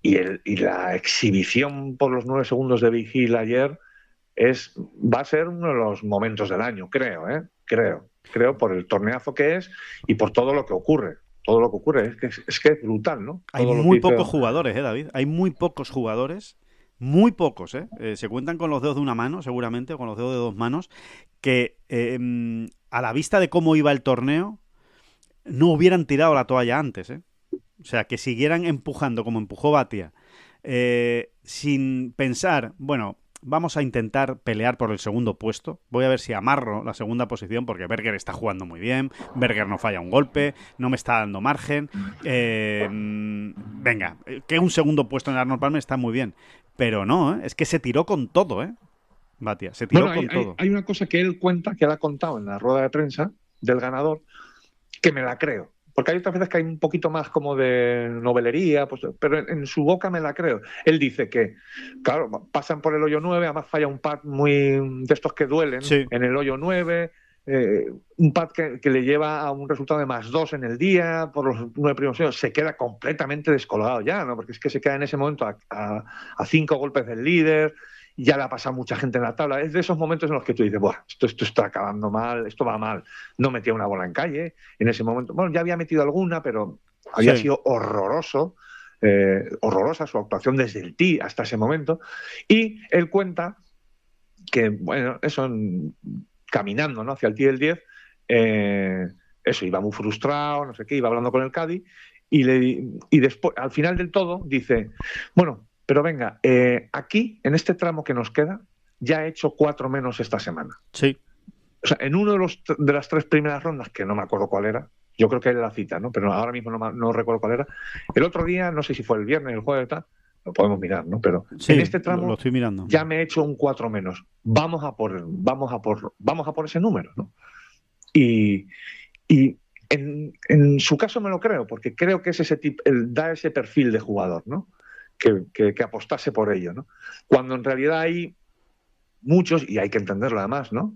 Y la exhibición por los 9 segundos de Big Hill ayer va a ser uno de los momentos del año, creo, creo por el torneazo que es y por todo lo que ocurre. Todo lo que ocurre es que es brutal, ¿no? Hay muy pocos jugadores, David. Hay muy pocos jugadores, muy pocos, se cuentan con los dedos de una mano, seguramente, o con los dedos de 2 manos, que a la vista de cómo iba el torneo, no hubieran tirado la toalla antes, O sea, que siguieran empujando como empujó Bhatia, sin pensar, bueno, vamos a intentar pelear por el segundo puesto. Voy a ver si amarro la segunda posición porque Berger está jugando muy bien. Berger no falla un golpe, no me está dando margen. Venga, que un segundo puesto en el Arnold Palmer está muy bien. Pero no, es que se tiró con todo, Bhatia, se tiró con todo. Hay una cosa que él cuenta, que él ha contado en la rueda de prensa del ganador, que me la creo. Porque hay otras veces que hay un poquito más como de novelería, pues, pero en su boca me la creo. Él dice que, claro, pasan por el hoyo 9, además falla un pad muy de estos que duelen, sí, en el hoyo 9, un pad que le lleva a un resultado de +2 en el día, por los 9 primeros hoyos, se queda completamente descolgado ya, ¿no? Porque es que se queda en ese momento a 5 golpes del líder, ya le ha pasado mucha gente en la tabla. Es de esos momentos en los que tú dices, buah, esto está acabando mal, esto va mal. No metía una bola en calle en ese momento. Bueno, ya había metido alguna, pero había sido horrorosa su actuación desde el tee hasta ese momento. Y él cuenta que, bueno, eso caminando, ¿no?, hacia el tee del 10, eso, iba muy frustrado, no sé qué, iba hablando con el caddy y después, al final del todo, dice, bueno, pero venga, aquí, en este tramo que nos queda, ya he hecho 4 menos esta semana. Sí. O sea, en uno de las 3 primeras rondas, que no me acuerdo cuál era, yo creo que era la cita, ¿no? Pero ahora mismo no recuerdo cuál era. El otro día, no sé si fue el viernes, el jueves, tal, lo podemos mirar, ¿no? Pero sí, en este tramo lo estoy mirando. Ya me he hecho un 4 menos. Vamos a por ese número, ¿no? Y en su caso me lo creo, porque creo que es ese tipo, da ese perfil de jugador, ¿no? Que apostase por ello, ¿no? Cuando en realidad hay muchos, y hay que entenderlo además, ¿no?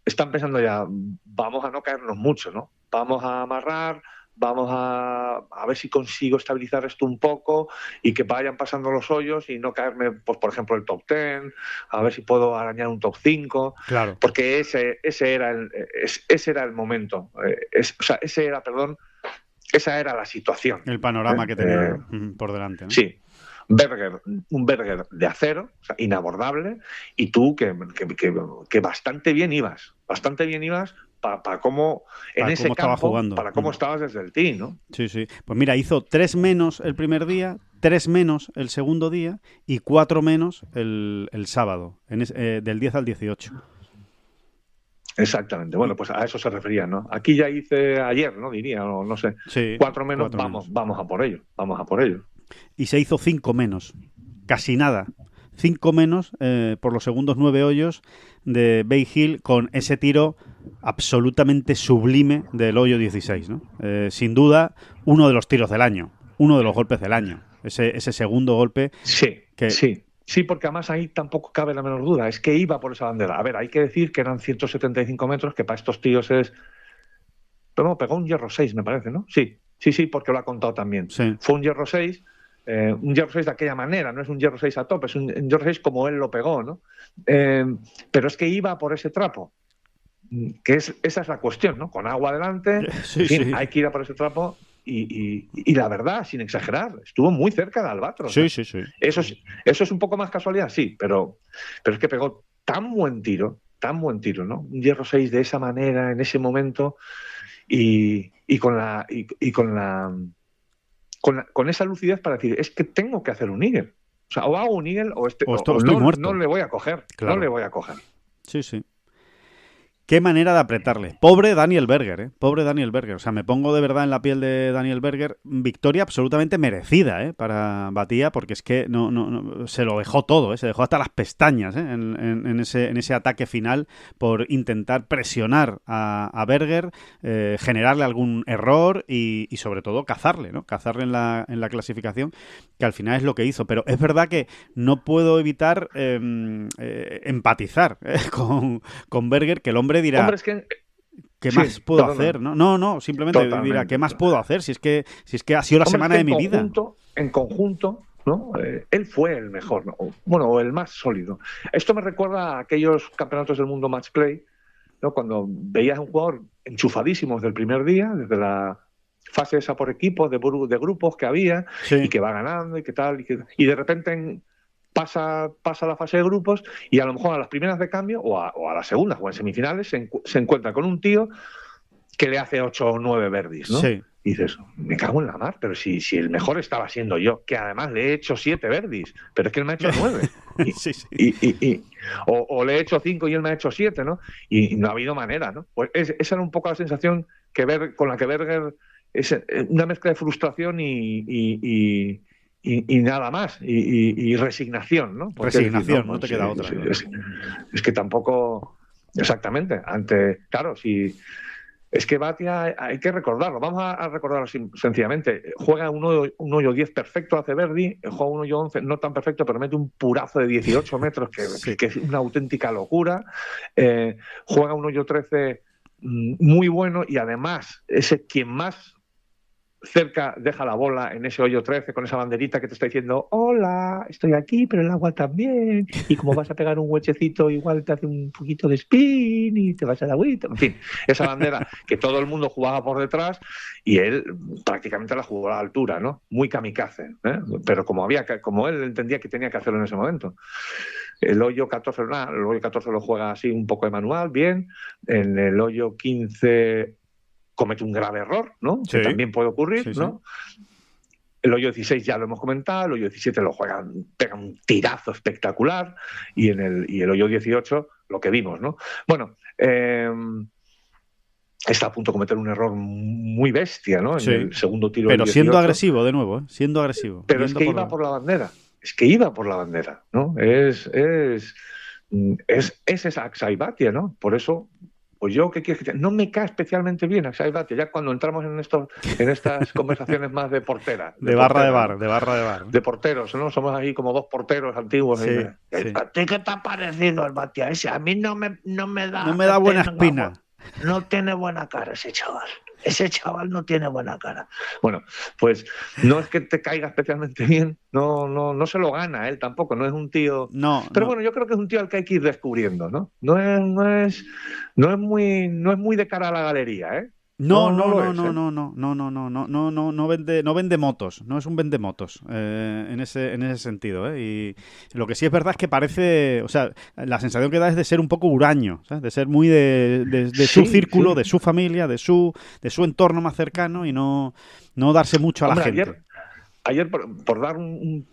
Están pensando ya, vamos a no caernos mucho, ¿no? Vamos a amarrar, vamos a ver si consigo estabilizar esto un poco y que vayan pasando los hoyos y no caerme, pues por ejemplo, el top 10, a ver si puedo arañar un top 5, claro. Porque ese era el momento, esa era la situación. El panorama que tenía por delante, ¿no? Sí. Un Berger de acero, o sea, inabordable, y tú que bastante bien ibas para cómo en ese cómo campo, jugando. Para cómo estabas desde el tee, ¿no? Sí. Pues mira, hizo 3 menos el primer día, 3 menos el segundo día y 4 menos el sábado, del 10 al 18. Exactamente. Bueno, pues a eso se refería, ¿no? Aquí ya hice ayer, ¿no? Diría, no sé. Sí, 4 menos, 4 menos. Vamos a por ello. Y se hizo 5 menos. Casi nada. 5 menos por los segundos 9 hoyos de Bay Hill con ese tiro absolutamente sublime del hoyo 16, ¿no? Sin duda, uno de los tiros del año, uno de los golpes del año. Ese segundo golpe. Sí, sí. Sí, porque además ahí tampoco cabe la menor duda. Es que iba por esa bandera. A ver, hay que decir que eran 175 metros, que para estos tíos es... Pero no, pegó un hierro 6, me parece, ¿no? Sí, porque lo ha contado también. Sí. Fue un hierro 6, de aquella manera, no es un hierro 6 a tope, es un hierro 6 como él lo pegó, ¿no? Pero es que iba por ese trapo. Esa es la cuestión, ¿no? Con agua adelante, Sí, en fin, sí. hay que ir a por ese trapo y la verdad, sin exagerar, estuvo muy cerca de Albatros. Sí, ¿eh? sí, sí. Eso es un poco más casualidad, sí, pero es que pegó tan buen tiro, ¿no? Un hierro 6 de esa manera, en ese momento, y con esa lucidez para decir, es que tengo que hacer un eagle. O sea, o hago un eagle o estoy no, muerto. No le voy a coger. Claro. No le voy a coger. Sí, sí. Qué manera de apretarle. Pobre Daniel Berger, ¿eh? Pobre Daniel Berger. O sea, me pongo de verdad en la piel de Daniel Berger. Victoria absolutamente merecida, ¿eh? Para Batia, porque es que no se lo dejó todo, ¿eh? Se dejó hasta las pestañas, ¿eh? En ese ataque final por intentar presionar a Berger, generarle algún error y sobre todo cazarle, ¿no? Cazarle en la clasificación, que al final es lo que hizo. Pero es verdad que no puedo evitar empatizar con Berger, que el hombre dirá, hombre, es que... ¿qué más puedo hacer? No, simplemente dirá, ¿qué más puedo hacer? Si es que ha sido la semana de mi vida. En conjunto, ¿no? Él fue el mejor, ¿no? Bueno, el más sólido. Esto me recuerda a aquellos campeonatos del mundo match play, ¿no? Cuando veías a un jugador enchufadísimo desde el primer día, desde la fase esa por equipos, de grupos que había, sí, y que va ganando y que tal, y de repente pasa la fase de grupos y a lo mejor a las primeras de cambio o a las segundas o en semifinales se encuentra con un tío que le hace 8 o 9 verdis, ¿no? Sí. Y dices, me cago en la mar, pero si el mejor estaba siendo yo, que además le he hecho 7 verdis, pero es que él me ha hecho 9. Sí. O le he hecho 5 y él me ha hecho 7, ¿no? Y no ha habido manera, ¿no? Pues esa era un poco la sensación con la que Berger es una mezcla de frustración y nada más, y resignación, ¿no? Porque resignación, no te queda otra. Es que tampoco, exactamente, claro, si es que Batia hay que recordarlo, vamos a recordarlo sencillamente, juega un hoyo 10 perfecto, hace Verdi, juega un hoyo 11 no tan perfecto, pero mete un purazo de 18 metros, que es una auténtica locura, juega un hoyo 13 muy bueno, y además ese quien más cerca deja la bola en ese hoyo 13 con esa banderita que te está diciendo, hola, estoy aquí, pero el agua también, y como vas a pegar un huechecito igual te hace un poquito de spin y te vas a la agüita, en fin, esa bandera que todo el mundo jugaba por detrás y él prácticamente la jugó a la altura, ¿no? Muy kamikaze, ¿eh? Pero como él entendía que tenía que hacerlo en ese momento. El hoyo 14 lo juega así un poco de manual, bien. En el hoyo 15 comete un grave error, ¿no? Sí. Que también puede ocurrir, ¿no? Sí. El hoyo 16 ya lo hemos comentado, el hoyo 17 pega un tirazo espectacular, y el hoyo 18 lo que vimos, ¿no? Bueno, está a punto de cometer un error muy bestia, ¿no? En el segundo tiro. Pero siendo agresivo, de nuevo, ¿eh? Siendo agresivo. Pero es que iba por la bandera. Es que iba por la bandera, ¿no? Es esa Akshay Bhatia, ¿no? Por eso, pues yo, ¿qué quieres que te... No me cae especialmente bien Akshay Bhatia, ya cuando entramos en estas conversaciones más de portera. De barra de bar. De porteros, ¿no? Somos ahí como dos porteros antiguos. Sí, ¿A ti qué te ha parecido el Bhatia ese? A mí no me da... No me da buena espina. No tiene buena cara ese chaval. Ese chaval no tiene buena cara. Bueno, pues no es que te caiga especialmente bien, no se lo gana él tampoco, no es un tío... No. Pero bueno, yo creo que es un tío al que hay que ir descubriendo, ¿no? No es muy de cara a la galería, ¿eh? No vende motos, no es un vendemotos en ese sentido, ¿eh? Y lo que sí es verdad es que parece, o sea, la sensación que da es de ser un poco huraño, ¿sabes? De ser muy de su círculo, de su familia, de su entorno más cercano, y no darse mucho a la gente. Ayer por dar un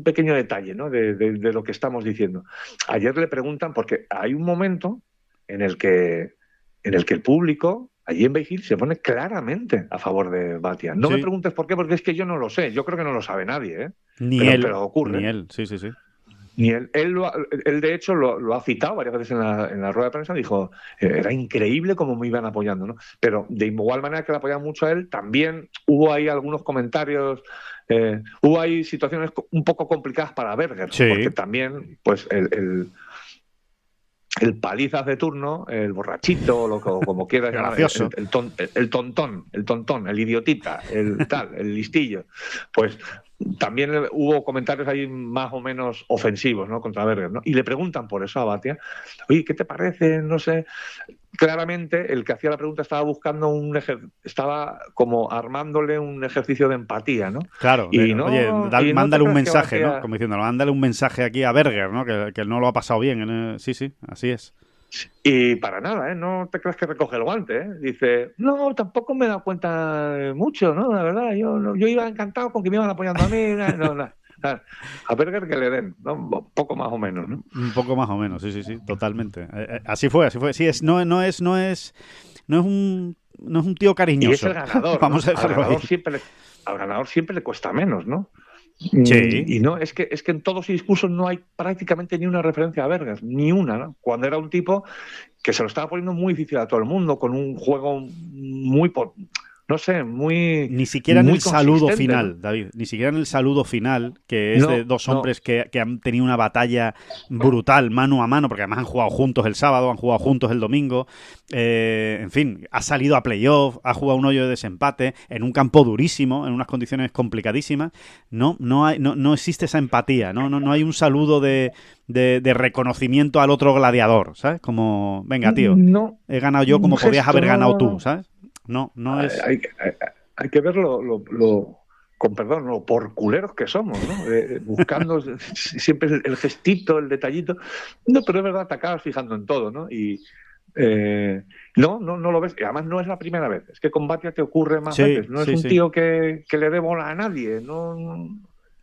pequeño detalle, ¿no? de lo que estamos diciendo. Ayer le preguntan, porque hay un momento en el que el público allí en Bay Hill se pone claramente a favor de Bhatia. No me preguntes por qué, porque es que yo no lo sé. Yo creo que no lo sabe nadie, ¿eh? Pero ocurre. Ni él, sí. Ni él de hecho lo ha citado varias veces en la rueda de prensa, dijo, era increíble cómo me iban apoyando, ¿no? Pero de igual manera que le apoyaban mucho a él, también hubo ahí algunos comentarios, hubo ahí situaciones un poco complicadas para Berger, Sí. porque también, pues, el palizas de turno, el borrachito, como quieras llamar, Gracioso. el tontón, el idiotita, el tal, el listillo, pues también hubo comentarios ahí más o menos ofensivos, ¿no?, contra Berger, ¿no? Y le preguntan por eso a Batia, oye, ¿qué te parece? No sé. Claramente el que hacía la pregunta estaba buscando estaba como armándole un ejercicio de empatía, ¿no? Claro, Y oye, y no mándale te un creas que mensaje, Batia- ¿no? Como diciéndolo, mándale un mensaje aquí a Berger, ¿no? Que no lo ha pasado bien. Sí, así es. Y para nada, ¿eh? No te creas que recoge el guante, ¿eh? Dice, no, tampoco me he dado cuenta mucho, ¿no? La verdad, yo iba encantado con que me iban apoyando a mí. No. A Berger que le den, ¿no? Poco más o menos, ¿no? Un poco más o menos, sí, totalmente. Así fue. Sí, no es un tío Y es cariñoso. el ganador, Vamos a ¿no? dejarlo ahí. Al ganador siempre le cuesta menos, ¿no? Sí. Y no, es que en todos sus discursos no hay prácticamente ni una referencia a Berger, ni una, ¿no? Cuando era un tipo que se lo estaba poniendo muy difícil a todo el mundo, con un juego no sé, Ni siquiera en muy el saludo consistente, final, ¿no? David. Ni siquiera en el saludo final, que es de dos No. hombres que han tenido una batalla brutal, mano a mano, porque además han jugado juntos el sábado, han jugado juntos el domingo. En fin, ha salido a playoff, ha jugado un hoyo de desempate, en un campo durísimo, en unas condiciones complicadísimas. No existe esa empatía, no hay un saludo de reconocimiento al otro gladiador, ¿sabes? Como, venga, tío, No, he ganado yo un como podías gesto, haber ganado tú, no. ¿sabes? No es... Hay que ver con perdón, lo por culeros que somos, ¿no? Buscando siempre el gestito, el detallito. No, pero es verdad, te acabas fijando en todo, ¿no? Y no lo ves. Y además no es la primera vez. Es que con Batia te ocurre más veces. No es un tío que le dé bola a nadie.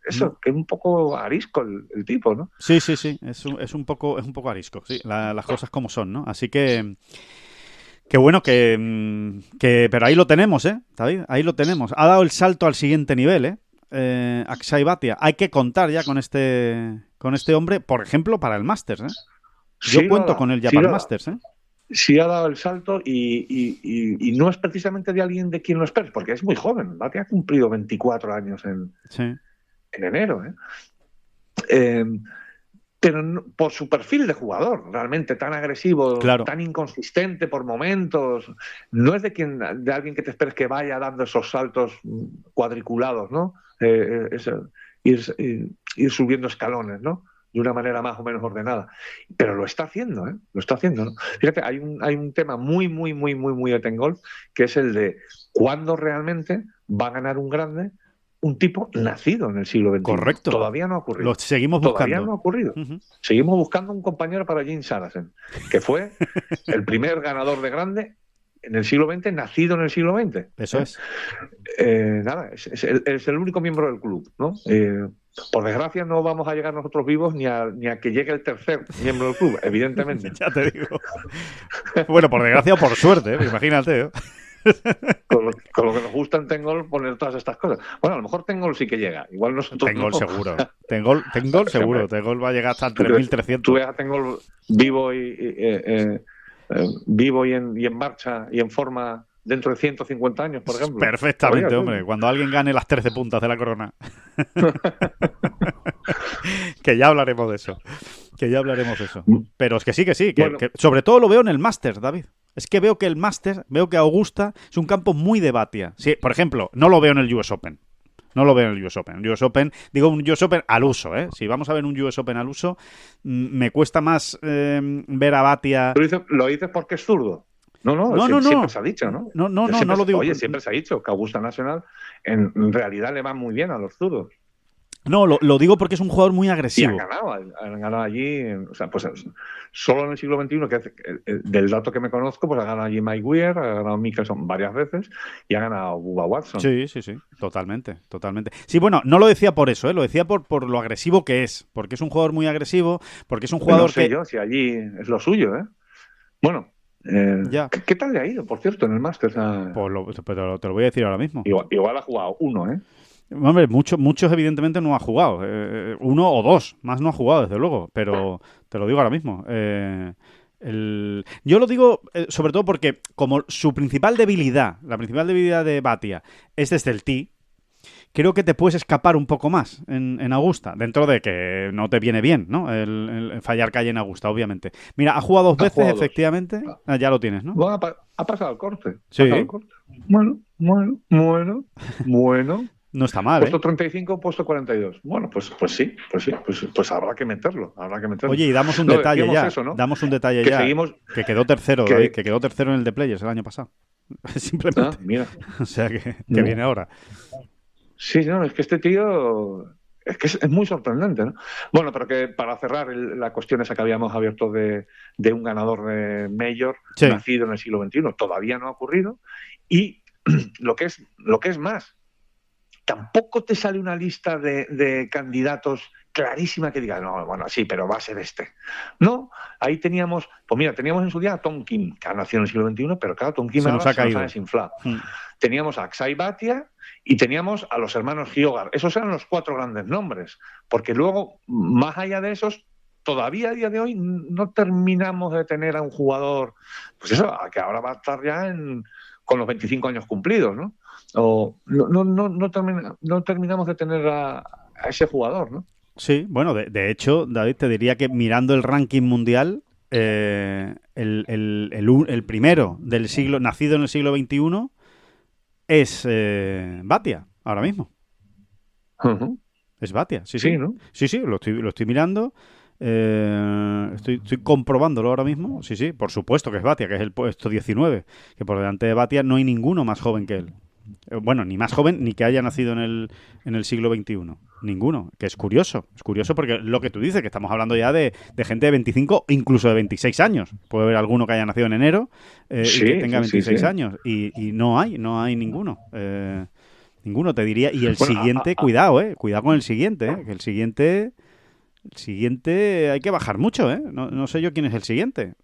Eso, que es un poco arisco el tipo, ¿no? Sí. Es un poco arisco, sí. Las cosas como son, ¿no? Así que bueno, pero ahí lo tenemos, David, ahí lo tenemos. Ha dado el salto al siguiente nivel, Akshay Bhatia. Hay que contar ya con este hombre, por ejemplo, para el Masters, Yo cuento con él ya para el Masters, Sí ha dado el salto y no es precisamente de alguien de quien lo esperes, porque es muy joven. Bhatia ha cumplido 24 años en enero, pero por su perfil de jugador, realmente tan agresivo, claro, tan inconsistente por momentos, no es de alguien que te esperes que vaya dando esos saltos cuadriculados, ¿no? Ir subiendo escalones, ¿no? De una manera más o menos ordenada. Pero lo está haciendo, Lo está haciendo, ¿no? Fíjate, hay un tema muy de Ten Golf, que es el de cuándo realmente va a ganar un grande un tipo nacido en el siglo XXI. Correcto. Todavía no ha ocurrido. Lo seguimos buscando. Todavía no ha ocurrido. Uh-huh. Seguimos buscando un compañero para Jim Sarazen, que fue el primer ganador de grande en el siglo XX, nacido en el siglo XX. Eso es. Nada, es el único miembro del club, ¿no? Por desgracia no vamos a llegar nosotros vivos ni a que llegue el tercer miembro del club, evidentemente. Ya te digo. Bueno, por desgracia o por suerte, imagínate, Con lo que nos gusta en Ten Golf poner todas estas cosas. Bueno, a lo mejor Ten Golf sí que llega. Igual nosotros Ten Golf no. Seguro. Ten Golf seguro. Ten Golf va a llegar hasta el 3.300. Tú ves a Ten Golf vivo y en marcha y en forma dentro de 150 años, por ejemplo. Perfectamente, hombre. Cuando alguien gane las 13 puntas de la corona. Que ya hablaremos de eso. Pero es que sí. Que sobre todo lo veo en el Masters, David. Es que veo que el Masters, veo que Augusta es un campo muy de Bhatia. Sí, por ejemplo, no lo veo en el US Open. Digo un US Open al uso, Si vamos a ver un US Open al uso, me cuesta más ver a Bhatia. ¿Lo dices porque es zurdo? No. Siempre se ha dicho, ¿no? No lo digo. Oye, siempre se ha dicho que Augusta National en realidad le va muy bien a los zurdos. No, lo digo porque es un jugador muy agresivo. Y han ganado allí, o sea, pues solo en el siglo XXI, del dato que me conozco, pues ha ganado allí Mike Weir, ha ganado Mickelson varias veces y ha ganado Bubba Watson. Sí, totalmente. Sí, bueno, no lo decía por eso, lo decía por lo agresivo que es, porque es un jugador muy agresivo, porque es un jugador no sé yo si allí es lo suyo, Bueno, ¿qué tal le ha ido, por cierto, en el Masters? Pues pero te lo voy a decir ahora mismo. Igual ha jugado uno, Hombre, muchos evidentemente no ha jugado. Uno o dos, más no ha jugado, desde luego. Pero te lo digo ahora mismo. Yo lo digo sobre todo porque como su principal debilidad, la principal debilidad de Bhatia es desde el tee, creo que te puedes escapar un poco más en Augusta, dentro de que no te viene bien, ¿no? El fallar calle en Augusta, obviamente. Mira, ha jugado dos veces, efectivamente. Ya lo tienes, ¿no? Bueno, ha pasado el corte. Sí. Pasado el corte. Bueno. No está mal, Puesto 35, puesto 42. Bueno, pues sí. Pues habrá que meterlo. Oye, y damos un detalle ya. Eso, ¿no? Damos un detalle que ya. Seguimos... Que quedó tercero, David, que quedó tercero en el The Players el año pasado. Simplemente. Mira. O sea, que viene ahora. Sí, no, es que este tío... Es que es muy sorprendente, ¿no? Bueno, pero que para cerrar la cuestión esa que habíamos abierto de un ganador de Major, nacido en el siglo XXI, todavía no ha ocurrido. Y lo que es más, tampoco te sale una lista de candidatos clarísima que diga, no, bueno, sí, pero va a ser este. No, ahí teníamos en su día a Tom Kim, que ha nacido en el siglo XXI, pero claro, Tom Kim se nos ha desinflado. Teníamos a Akshay Bhatia y teníamos a los hermanos Hjorth. Esos eran los 4 grandes nombres, porque luego, más allá de esos, todavía a día de hoy no terminamos de tener a un jugador, pues eso, que ahora va a estar ya con los 25 años cumplidos, ¿no? O no terminamos de tener a ese jugador, ¿no? Sí, bueno, de hecho, David, te diría que mirando el ranking mundial, el primero del siglo, nacido en el siglo XXI, es Bhatia, ahora mismo. Uh-huh. Es Bhatia, sí, ¿no? Sí, lo estoy mirando. Estoy comprobándolo ahora mismo. Sí, por supuesto que es Bhatia, que es el puesto 19. Que por delante de Bhatia no hay ninguno más joven que él. Bueno, ni más joven ni que haya nacido en el siglo XXI. Ninguno. Que es curioso. Es curioso porque lo que tú dices, que estamos hablando ya de gente de 25, incluso de 26 años. Puede haber alguno que haya nacido en enero y que tenga 26 años. Y no hay ninguno. Ninguno, te diría. Y el siguiente, cuidado con el siguiente, que el siguiente hay que bajar mucho, No sé yo quién es el siguiente.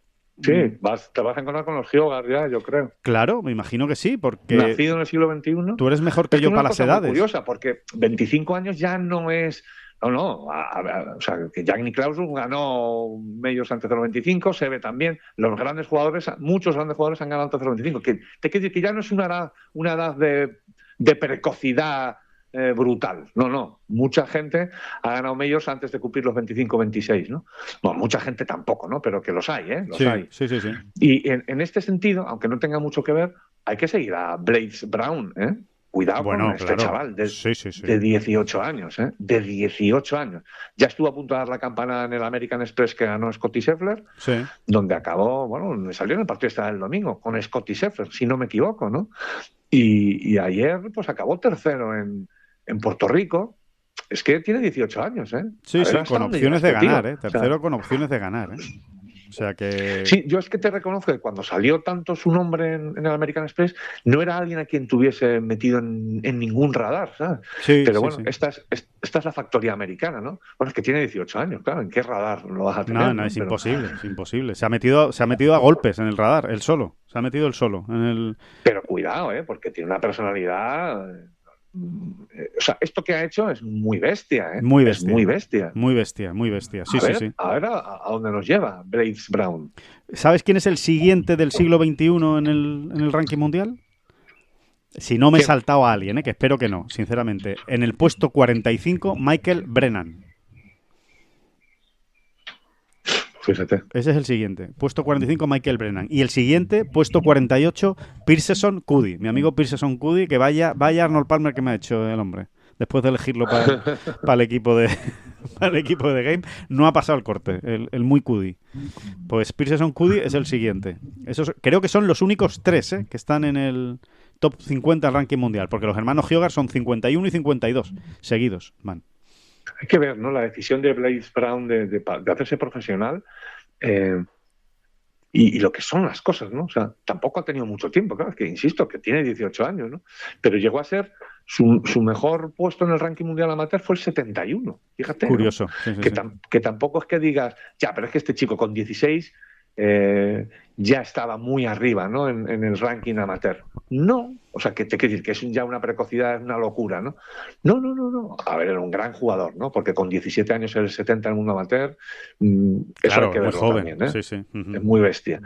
Sí, te vas a encontrar con los Hjorth ya, yo creo. Claro, me imagino que sí, porque... Nacido en el siglo XXI... Tú eres mejor que yo para las edades. Es curiosa, porque 25 años ya no es... No, o sea, que Jack Nicklaus ganó medios antes de los 25, se ve también. Muchos grandes jugadores han ganado antes de los 25. Que te quiero decir que ya no es una edad de precocidad brutal. No. Mucha gente ha ganado medios antes de cumplir los 25 26, ¿no? Bueno, mucha gente tampoco, ¿no? Pero que los hay, Los hay. Sí. Y en este sentido, aunque no tenga mucho que ver, hay que seguir a Blaze Brown, Cuidado con este chaval de 18 años, De 18 años. Ya estuvo a punto de dar la campana en el American Express que ganó Scottie Scheffler, donde acabó, me salió en el partido del domingo con Scottie Scheffler, si no me equivoco, ¿no? Y ayer, pues acabó tercero en Puerto Rico. Es que tiene 18 años, Sí, con opciones de ganar, Tercero con opciones de ganar, O sea que... Sí, yo es que te reconozco que cuando salió tanto su nombre en el American Express, no era alguien a quien tuviese metido en ningún radar, ¿sabes? Pero bueno, esta es la factoría americana, ¿no? Bueno, es que tiene 18 años, claro, ¿en qué radar lo vas a tener? No, es imposible. Se ha metido a golpes en el radar, él solo. Se ha metido él solo en el... Pero cuidado, porque tiene una personalidad... O sea, esto que ha hecho es muy bestia, Muy bestia. Es muy bestia. Muy bestia. Sí. A ver a dónde nos lleva Blaze Brown. ¿Sabes quién es el siguiente del siglo XXI en el ranking mundial? Si no me he saltado a alguien, que espero que no, sinceramente. En el puesto 45, Michael Brennan. Fíjate. Ese es el siguiente. Puesto 45, Michael Brennan. Y el siguiente, puesto 48, Pearson Cuddy. Mi amigo Pearson Cuddy, que vaya Arnold Palmer que me ha hecho el hombre. Después de elegirlo para el equipo de Game, no ha pasado el corte, el muy Cuddy. Pues Pearson Cuddy es el siguiente. Creo que son los únicos 3 que están en el top 50 del ranking mundial, porque los hermanos Hjorth son 51 y 52 seguidos, man. Hay que ver, ¿no? La decisión de Blaze Brown de hacerse profesional y lo que son las cosas, ¿no? O sea, tampoco ha tenido mucho tiempo, claro, es que insisto, que tiene 18 años, ¿no? Pero llegó a ser su mejor puesto en el ranking mundial amateur fue el 71, fíjate. Curioso. ¿no? Que tampoco es que digas, ya, pero es que este chico con 16 ya estaba muy arriba, ¿no? En el ranking amateur. No, o sea, que te quiero decir que es ya una precocidad, es una locura, ¿no? No. A ver, era un gran jugador, ¿no? Porque con 17 años el 70 en el mundo amateur, eso Claro, hay que muy verlo joven. también, ¿eh? Sí. Uh-huh. Es muy bestia.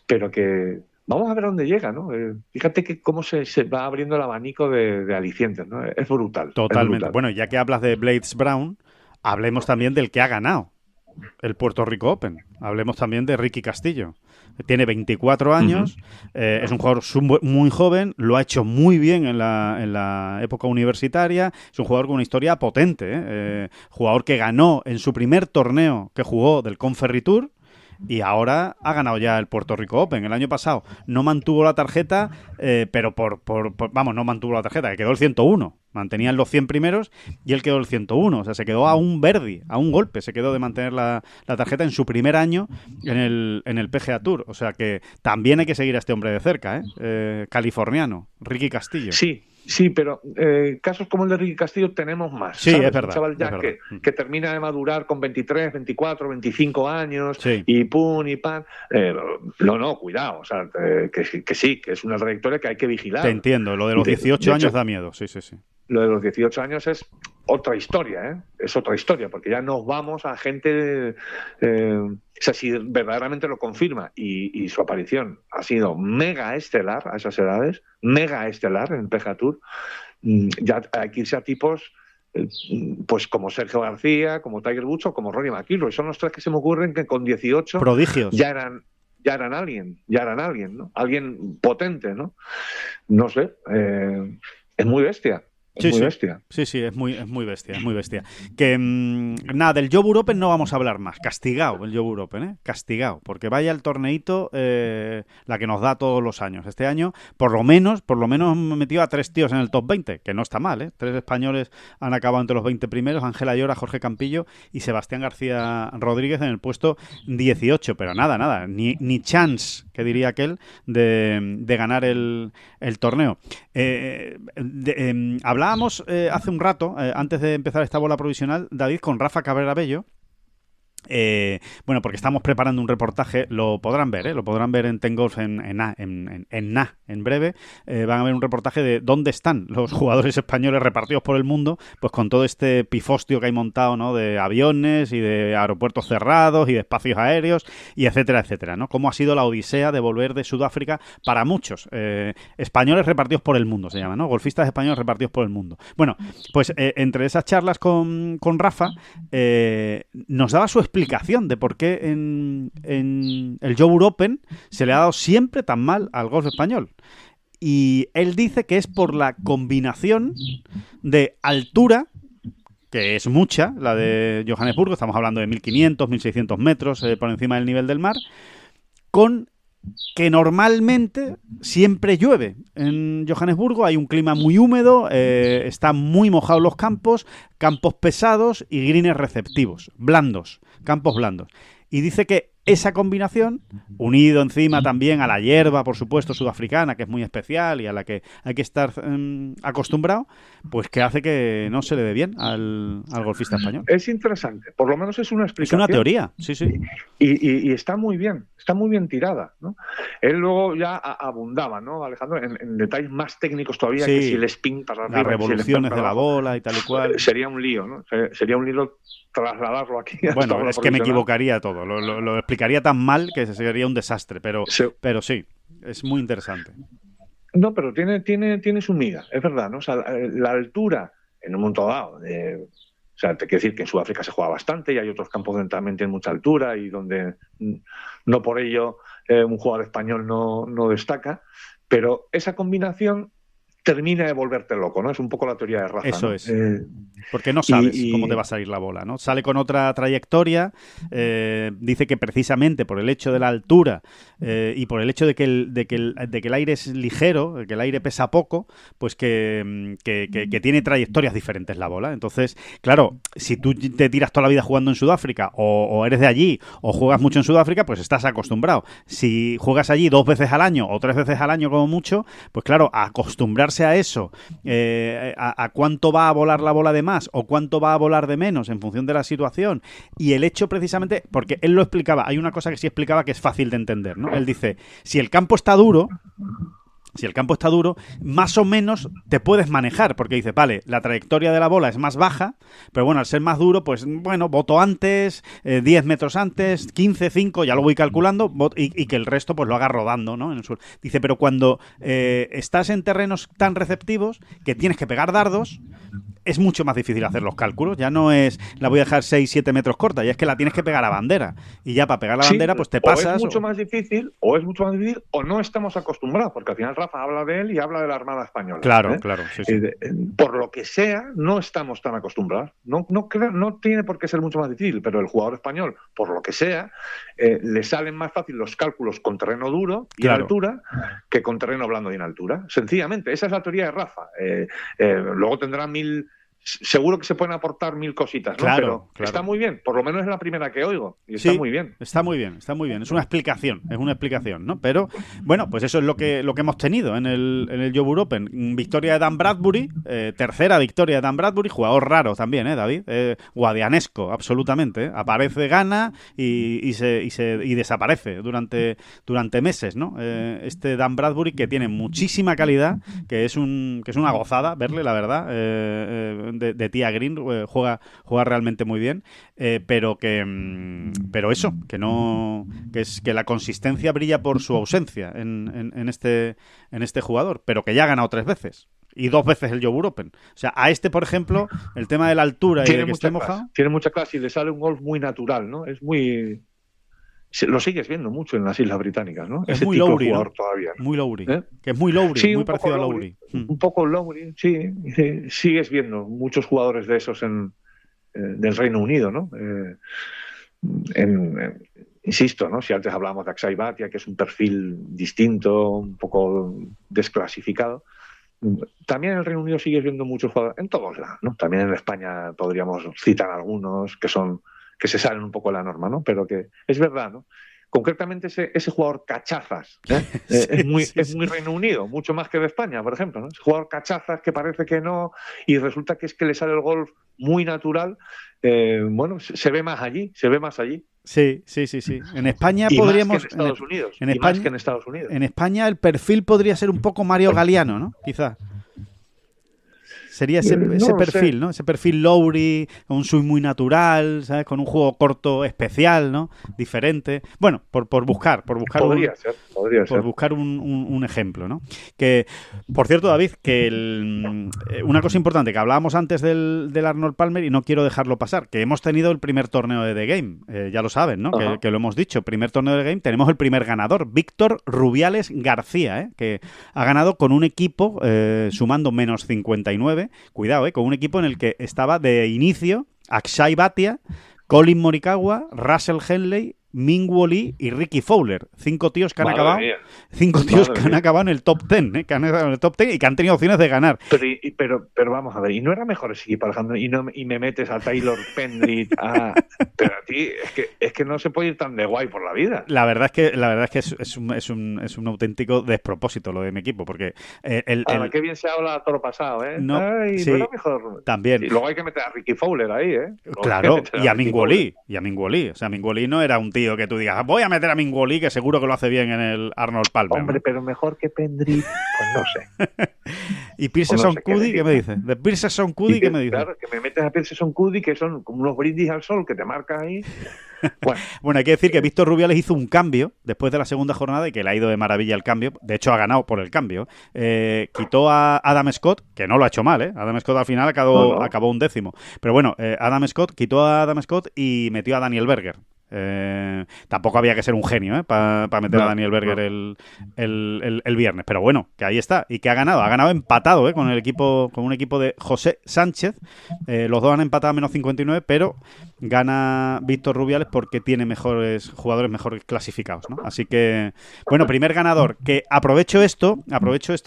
Pero que vamos a ver dónde llega, ¿no? Fíjate que cómo se va abriendo el abanico de alicientes, ¿no? Es brutal. Totalmente. Es brutal. Bueno, ya que hablas de Blades Brown, hablemos también del que ha ganado el Puerto Rico Open. Hablemos también de Ricky Castillo. Tiene 24 años, es un jugador muy joven, lo ha hecho muy bien en la época universitaria, es un jugador con una historia potente, jugador que ganó en su primer torneo que jugó del Conferritour y ahora ha ganado ya el Puerto Rico Open. El año pasado no mantuvo la tarjeta, pero no mantuvo la tarjeta, que quedó el 101. Mantenían los 100 primeros y él quedó el 101. O sea, se quedó a un verdi, a un golpe. Se quedó de mantener la tarjeta en su primer año en el PGA Tour. O sea que también hay que seguir a este hombre de cerca, californiano, Ricky Castillo. Sí, pero casos como el de Ricky Castillo tenemos más. Sí, ¿sabes? es verdad. Un chaval ya que termina de madurar con 23, 24, 25 años y pum y pan. No, cuidado. O sea, que sí, que es una trayectoria que hay que vigilar. Te entiendo. Lo de los 18 años da miedo. Sí. Lo de los 18 años es otra historia, ¿eh? Es otra historia, porque ya nos vamos a gente... o sea, si verdaderamente lo confirma y su aparición ha sido mega estelar a esas edades, mega estelar en el PGA Tour, ya hay que irse a tipos pues como Sergio García, como Tiger Woods o como Rory McIlroy. Son los tres que se me ocurren que con 18 prodigios ya eran alguien, ¿no? Alguien potente, ¿no? No sé, es muy bestia. Bestia. Sí, es muy bestia. Que nada, del Joe Open no vamos a hablar más. Castigado el Joe Open, castigado, porque vaya el torneito la que nos da todos los años. Este año, por lo menos hemos metido a 3 tíos en el top 20, que no está mal, 3 españoles han acabado entre los 20 primeros, Ángela Llora, Jorge Campillo y Sebastián García Rodríguez en el puesto 18, pero nada, ni chance, que diría aquel, de ganar el torneo. Hablábamos hace un rato, antes de empezar esta bola provisional, David, con Rafa Cabrera Bello. Bueno, porque estamos preparando un reportaje, lo podrán ver en Ten Golf en breve. Van a ver un reportaje de dónde están los jugadores españoles repartidos por el mundo, pues con todo este pifostio que hay montado, ¿no? De aviones y de aeropuertos cerrados y de espacios aéreos y etcétera, ¿no? Cómo ha sido la odisea de volver de Sudáfrica para muchos españoles repartidos por el mundo, se llama, ¿no? Golfistas españoles repartidos por el mundo. Bueno, pues entre esas charlas con Rafa nos daba su explicación de por qué en el Joe Open se le ha dado siempre tan mal al golf español. Y él dice que es por la combinación de altura, que es mucha, la de Johannesburgo, estamos hablando de 1.500, 1.600 metros por encima del nivel del mar, con que normalmente siempre llueve. En Johannesburgo hay un clima muy húmedo, están muy mojados los campos pesados y greens receptivos, campos blandos. Y dice que esa combinación, unido encima también a la hierba, por supuesto, sudafricana, que es muy especial y a la que hay que estar acostumbrado, pues que hace que no se le dé bien al golfista español. Es interesante, por lo menos es una explicación. Es una teoría, sí. Y está muy bien tirada, ¿no? Él luego ya abundaba, ¿no, Alejandro? En detalles más técnicos todavía, que si el spin para arriba, las revoluciones de la bola y tal y cual. Sería un lío, ¿no? Sería un lío trasladarlo aquí. Bueno, es que me equivocaría todo. Lo explicaría tan mal que sería un desastre, pero sí, es muy interesante. No, pero tiene su miga, es verdad, ¿no? O sea, la altura en un momento dado, o sea, te quiero decir que en Sudáfrica se juega bastante y hay otros campos donde también tienen mucha altura y donde no por ello un jugador español no destaca, pero esa combinación termina de volverte loco, ¿no? Es un poco la teoría de Rafa. Eso ¿no? es. Porque no sabes cómo te va a salir la bola, ¿no? Sale con otra trayectoria, dice que precisamente por el hecho de la altura y por el hecho de que el aire es ligero, que el aire pesa poco, pues que tiene trayectorias diferentes la bola. Entonces, claro, si tú te tiras toda la vida jugando en Sudáfrica o eres de allí o juegas mucho en Sudáfrica, pues estás acostumbrado. Si juegas allí 2 veces al año o 3 veces al año como mucho, pues claro, acostumbrarse base a eso, a cuánto va a volar la bola de más o cuánto va a volar de menos en función de la situación, y el hecho precisamente, porque él lo explicaba, hay una cosa que sí explicaba que es fácil de entender, ¿no? Él dice, si el campo está duro, más o menos te puedes manejar, porque dice, vale, la trayectoria de la bola es más baja, pero bueno, al ser más duro, pues bueno, boto antes, 10 metros antes, 15, 5, ya lo voy calculando, y que el resto pues lo haga rodando, ¿no? En el suelo. Dice, pero cuando estás en terrenos tan receptivos que tienes que pegar dardos, es mucho más difícil hacer los cálculos. Ya no es, la voy a dejar 6, 7 metros corta, ya es que la tienes que pegar a bandera. Y ya para pegar la bandera, pues te pasas. O es mucho más difícil, o no estamos acostumbrados, porque al final Rafa habla de él y habla de la Armada Española. Claro, claro. Sí, sí. Por lo que sea, no estamos tan acostumbrados. No tiene por qué ser mucho más difícil, pero el jugador español, por lo que sea, le salen más fácil los cálculos con terreno duro y en altura que con terreno blando y en altura. Sencillamente, esa es la teoría de Rafa. Luego tendrá seguro que se pueden aportar 1000 cositas, ¿no? Claro, pero está muy bien, por lo menos es la primera que oigo, y sí, está muy bien. Está muy bien. Es una explicación, ¿no? Pero, bueno, pues eso es lo que hemos tenido en el Joburg Open. Victoria de Dan Bradbury, tercera victoria de Dan Bradbury, jugador raro también, David? Guadianesco, absolutamente. Aparece, gana y desaparece durante meses, ¿no? Este Dan Bradbury, que tiene muchísima calidad, que es una gozada verle, la verdad, de Tía Green, juega realmente muy bien, pero eso, que la consistencia brilla por su ausencia en este jugador, pero que ya ha ganado 3 veces y 2 veces el Joburg Open. O sea, a por ejemplo, el tema de la altura y de que esté mojado, tiene mucha clase y le sale un golf muy natural, ¿no? Es muy... Lo sigues viendo mucho en las Islas Británicas, ¿no? Es ese muy tipo Lowry, de jugador, ¿no? Todavía, ¿no? Muy Lowry, que es muy Lowry, sí, muy parecido a Lowry. Un poco Lowry, sí. Sigues viendo muchos jugadores de esos del Reino Unido, ¿no? Insisto, ¿no? Si antes hablábamos de Akshay Bhatia, que es un perfil distinto, un poco desclasificado, también en el Reino Unido sigues viendo muchos jugadores, en todos lados, ¿no? También en España podríamos citar algunos que se salen un poco de la norma, ¿no? Pero que es verdad, ¿no? Concretamente ese jugador cachazas, es muy Reino Unido, mucho más que de España, por ejemplo, ¿no? Ese jugador cachazas que parece que no, y resulta que es que le sale el golf muy natural, bueno, se ve más allí. Sí. En España y podríamos... Más que en Estados Unidos. España, más que en Estados Unidos. En España el perfil podría ser un poco Mario Galiano, ¿no? Quizás. Sería ese perfil, ¿no? Ese perfil Lowry, un swing muy natural, ¿sabes? Con un juego corto especial, ¿no? Diferente. Bueno, por buscar podría ser. Buscar un ejemplo, ¿no? Que, por cierto, David, que una cosa importante que hablábamos antes del Arnold Palmer y no quiero dejarlo pasar, que hemos tenido el primer torneo de The Game, ya lo saben, ¿no? Que lo hemos dicho, primer torneo de The Game, tenemos el primer ganador, Víctor Rubiales García, que ha ganado con un equipo sumando menos 59. Cuidado, con un equipo en el que estaba de inicio Akshay Bhatia, Colin Morikawa, Russell Henley, Ming-Woo Lee y Ricky Fowler. 5 tíos que han acabado. 5 tíos que han acabado en el top 10, que han acabado en el top 10 y que han tenido opciones de ganar. Pero vamos a ver, ¿y no era mejor ese equipo, Alejandro? Y me metes a Taylor Pendrit, pero a ti es que no se puede ir tan de guay por la vida. La verdad es que es un auténtico despropósito lo de mi equipo, porque qué bien se habla todo lo pasado, ¿eh? No, sí, no era mejor. también. Y luego hay que meter a Ricky Fowler ahí, ¿eh? Claro, y a Ming-Woo Lee. O sea, Ming-Woo Lee no era un tío que tú digas, voy a meter a Ming-Woo Lee, que seguro que lo hace bien en el Arnold Palmer. Hombre, ¿no? Pero mejor que Pendrit, pues no sé. ¿Y Pearson Cuddy qué me dice? ¿De Pearson Cuddy qué me dice? Claro, que me metes a Pearson Cuddy, que son como unos brindis al sol que te marcan ahí. Bueno, hay que decir que Víctor Rubiales hizo un cambio después de la segunda jornada y que le ha ido de maravilla el cambio. De hecho, ha ganado por el cambio. Quitó a Adam Scott, que no lo ha hecho mal, ¿eh? Adam Scott al final acabó 11º. Pero bueno, quitó a Adam Scott y metió a Daniel Berger. Tampoco había que ser un genio para meter a Daniel Berger el viernes, pero bueno, que ahí está y que ha ganado empatado con un equipo de José Sánchez. Los dos han empatado a menos 59, pero gana Víctor Rubiales porque tiene jugadores mejor clasificados, ¿no? Así que, bueno, primer ganador. Que aprovecho esto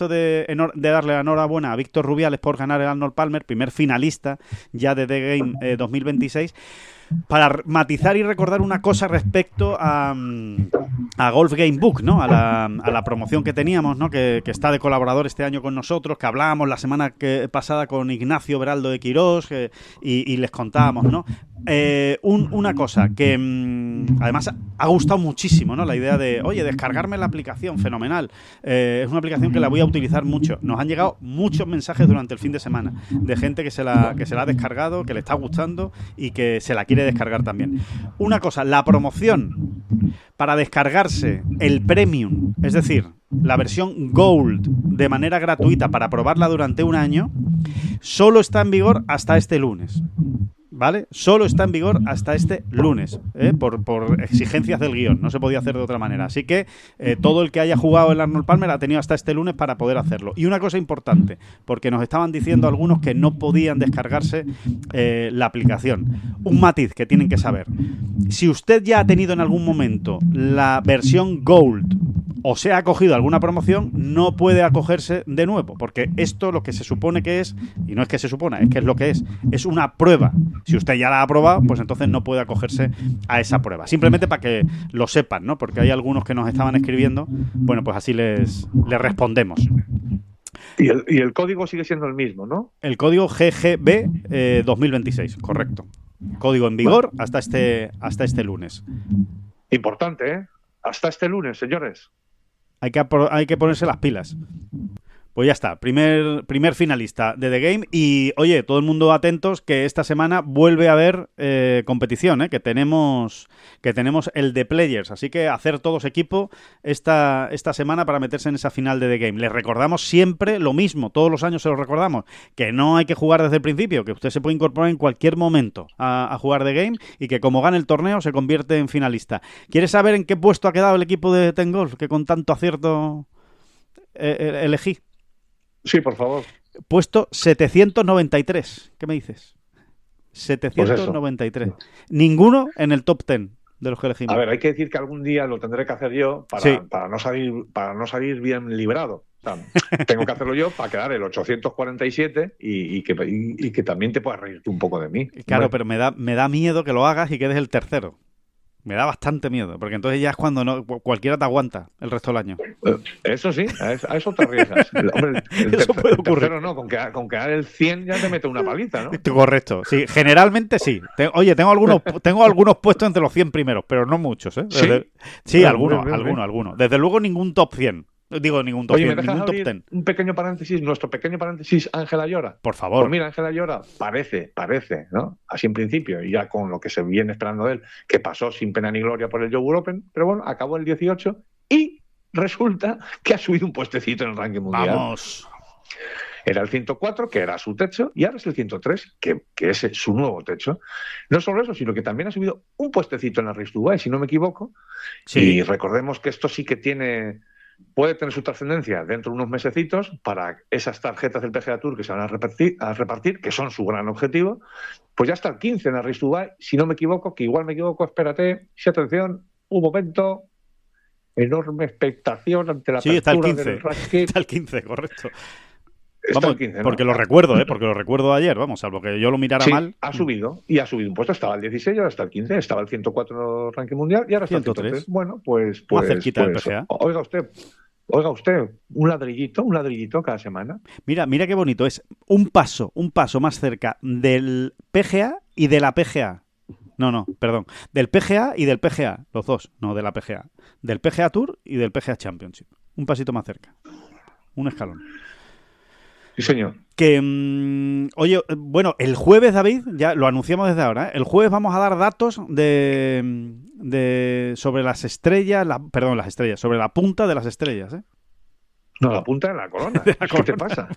de darle la enhorabuena a Víctor Rubiales por ganar el Arnold Palmer, primer finalista ya de The Game 2026. para matizar y recordar una cosa respecto a Golf Game Book, ¿no? A la promoción que teníamos, ¿no? Que está de colaborador este año con nosotros, que hablábamos la semana pasada con Ignacio Beraldo de Quirós y les contábamos, ¿no? Una cosa que además ha gustado muchísimo, ¿no? La idea de, oye, descargarme la aplicación, fenomenal. Es una aplicación que la voy a utilizar mucho. Nos han llegado muchos mensajes durante el fin de semana de gente que se la ha descargado, que le está gustando y que se la quiere descargar también. Una cosa, la promoción para descargarse el Premium, es decir, la versión Gold de manera gratuita para probarla durante un año, solo está en vigor hasta este lunes. ¿Vale? Solo está en vigor hasta este lunes, por exigencias del guión. No se podía hacer de otra manera. Así que todo el que haya jugado el Arnold Palmer ha tenido hasta este lunes para poder hacerlo. Y una cosa importante, porque nos estaban diciendo algunos que no podían descargarse la aplicación. Un matiz que tienen que saber. Si usted ya ha tenido en algún momento la versión Gold o se ha acogido a alguna promoción, no puede acogerse de nuevo, porque esto lo que se supone que es, y no es que se supone, es que es lo que es una prueba. Si usted ya la ha aprobado, pues entonces no puede acogerse a esa prueba. Simplemente para que lo sepan, ¿no? Porque hay algunos que nos estaban escribiendo. Bueno, pues así les respondemos. Y el código sigue siendo el mismo, ¿no? El código GGB 2026, correcto. Código en vigor hasta este lunes. Importante, ¿eh? Hasta este lunes, señores. Hay que ponerse las pilas. Pues ya está, primer finalista de The Game. Y, oye, todo el mundo atentos que esta semana vuelve a haber competición, que tenemos el de Players. Así que hacer todos equipo esta semana para meterse en esa final de The Game. Les recordamos siempre lo mismo, todos los años se lo recordamos, que no hay que jugar desde el principio, que usted se puede incorporar en cualquier momento a jugar The Game y que como gane el torneo se convierte en finalista. ¿Quieres saber en qué puesto ha quedado el equipo de Ten Golf que con tanto acierto elegí? Sí, por favor. Puesto 793. ¿Qué me dices? 793. Pues ninguno en el top 10 de los que elegimos. A ver, hay que decir que algún día lo tendré que hacer yo para no salir bien librado. O sea, tengo que hacerlo yo para quedar el 847 y que también te puedas reír tú un poco de mí. Claro, pero me da miedo que lo hagas y quedes el tercero. Me da bastante miedo, porque entonces ya es cuando cualquiera te aguanta el resto del año. Eso sí, a eso te arriesgas. Hombre, eso puede ocurrir. Tercero no, con quedar el 100 ya te mete una paliza, ¿no? Correcto, sí, generalmente sí. Oye, tengo algunos puestos entre los 100 primeros, pero no muchos, ¿eh? Sí, algunos. Desde luego ningún top 100. Digo, ningún top 100, ningún top 10. Un pequeño paréntesis, nuestro pequeño paréntesis, Ángela Llora. Por favor. Pues mira, Ángela Llora parece, ¿no? Así en principio, y ya con lo que se viene esperando de él, que pasó sin pena ni gloria por el Yogur Open, pero bueno, acabó el 18 y resulta que ha subido un puestecito en el ranking mundial. ¡Vamos! Era el 104, que era su techo, y ahora es el 103, que es su nuevo techo. No solo eso, sino que también ha subido un puestecito en la Race to Dubai, si no me equivoco. Sí. Y recordemos que esto sí que puede tener su trascendencia dentro de unos mesecitos para esas tarjetas del PGA Tour que se van a repartir, que son su gran objetivo. Pues ya está el 15 en la Race to Dubai, si no me equivoco, que igual me equivoco, espérate, sí, atención, un momento, enorme expectación ante la apertura del ranking. Está el 15, correcto. Vamos, el 15, ¿no? Porque lo recuerdo ayer, vamos, salvo que yo lo mirara mal. Ha subido un puesto, estaba el 16, ahora está el 15, estaba el 104 ranking mundial y ahora está el 103. Bueno, pues más cerquita del PGA. Oiga usted, un ladrillito cada semana. Mira qué bonito, es un paso más cerca del PGA y de la PGA. No, perdón, del PGA y del PGA, los dos, no de la PGA, del PGA Tour y del PGA Championship. Un pasito más cerca, un escalón. Sí, señor. Que, oye, bueno, el jueves, David, ya lo anunciamos desde ahora, ¿eh? El jueves vamos a dar datos sobre las estrellas, sobre la punta de las estrellas, ¿eh? No, la punta de la corona. ¿Qué te pasa?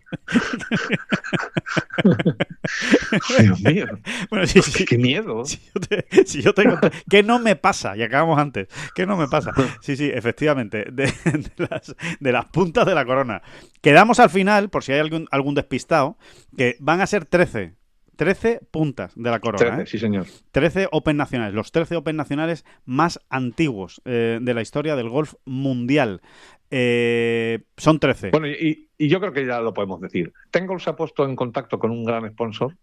Dios mío. Bueno, qué miedo. Si yo tengo ¿qué no me pasa? Y acabamos antes. ¿Qué no me pasa? Sí, efectivamente. De las puntas de la corona. Quedamos al final, por si hay algún despistado, que van a ser 13 puntas de la corona. 13, sí, señor. 13 Open nacionales. Los 13 Open nacionales más antiguos de la historia del golf mundial. Son 13. Bueno, y yo creo que ya lo podemos decir. Ten Golf se ha puesto en contacto con un gran sponsor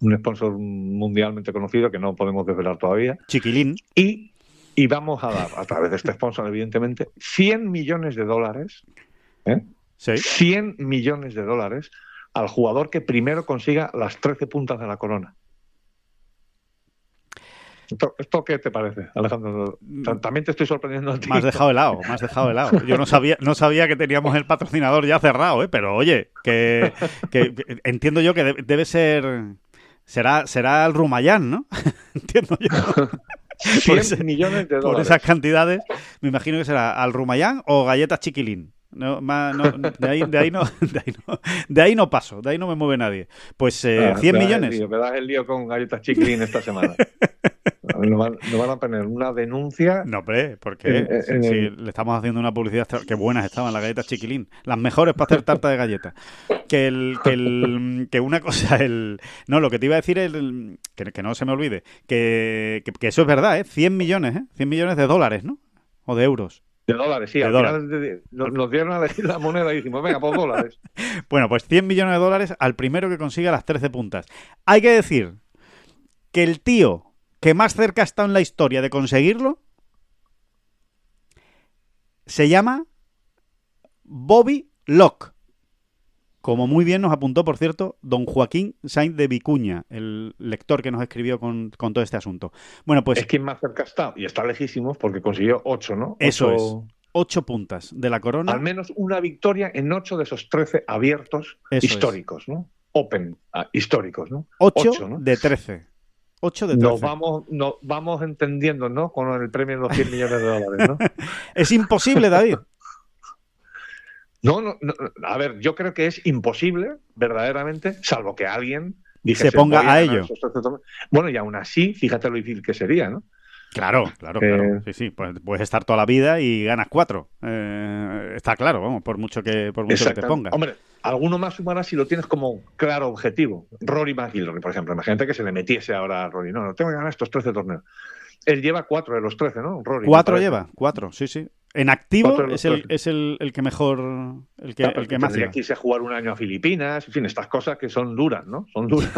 un sponsor mundialmente conocido que no podemos desvelar todavía. Chiquilín. Y vamos a dar, a través de este sponsor, evidentemente, $100 millones, Sí. 100 millones de dólares al jugador que consiga las 13 puntas de la corona. ¿Esto qué te parece, Alejandro? También te estoy sorprendiendo a ti. Me has dejado helado. Yo no sabía que teníamos el patrocinador ya cerrado, ¿eh? Pero oye, que entiendo yo que debe ser... Será el Rumayán, ¿no? Entiendo yo. 100 millones de dólares. Por esas cantidades, me imagino que será al Rumayán o galletas Chiquilín. No, de ahí no paso, de ahí no me mueve nadie. Pues 100 millones. Me das el lío con galletas Chiquilín esta semana. Nos van a poner una denuncia. No, hombre, porque si le estamos haciendo una publicidad, qué buenas estaban las galletas Chiquilín, las mejores para hacer tarta de galletas. Que una cosa, no, lo que te iba a decir es que no se me olvide, que eso es verdad, 100 millones, 100 millones de dólares, ¿no? O de euros. De dólares, sí. Al final nos dieron a elegir la moneda y dijimos, venga, pues dólares. Bueno, pues 100 millones de dólares al primero que consiga las 13 puntas. Hay que decir que el tío que más cerca ha estado en la historia de conseguirlo se llama Bobby Locke. Como muy bien nos apuntó, por cierto, don Joaquín Sainz de Vicuña, el lector que nos escribió con todo este asunto. Bueno, pues... Es quien más cerca está, y está lejísimos porque consiguió 8, ¿no? Eso es. 8 puntas de la corona. Al menos una victoria en 8 de esos 13 abiertos históricos, ¿no? Open, históricos, ¿no? 8 ¿no? de 13. 8 de 13. Nos vamos entendiendo, ¿no? Con el premio de los 100 millones de dólares, ¿no? Es imposible, David. No, a ver, yo creo que es imposible, verdaderamente, salvo que alguien se ponga a ello. Bueno, y aún así, fíjate lo difícil que sería, ¿no? Claro. Sí, pues puedes estar toda la vida y ganas 4. Está claro, vamos, por mucho que te pongas. Hombre, alguno más sumará si lo tienes como claro objetivo. Rory McIlroy, por ejemplo. Imagínate que se le metiese ahora a Rory. No, tengo que ganar estos 13 torneos. Él lleva 4 de los 13, ¿no? Rory. 4 lleva, 4, sí. En activo es el que mejor, el que más tendría que irse a jugar un año a Filipinas, en fin, estas cosas que son duras, ¿no? Son duras.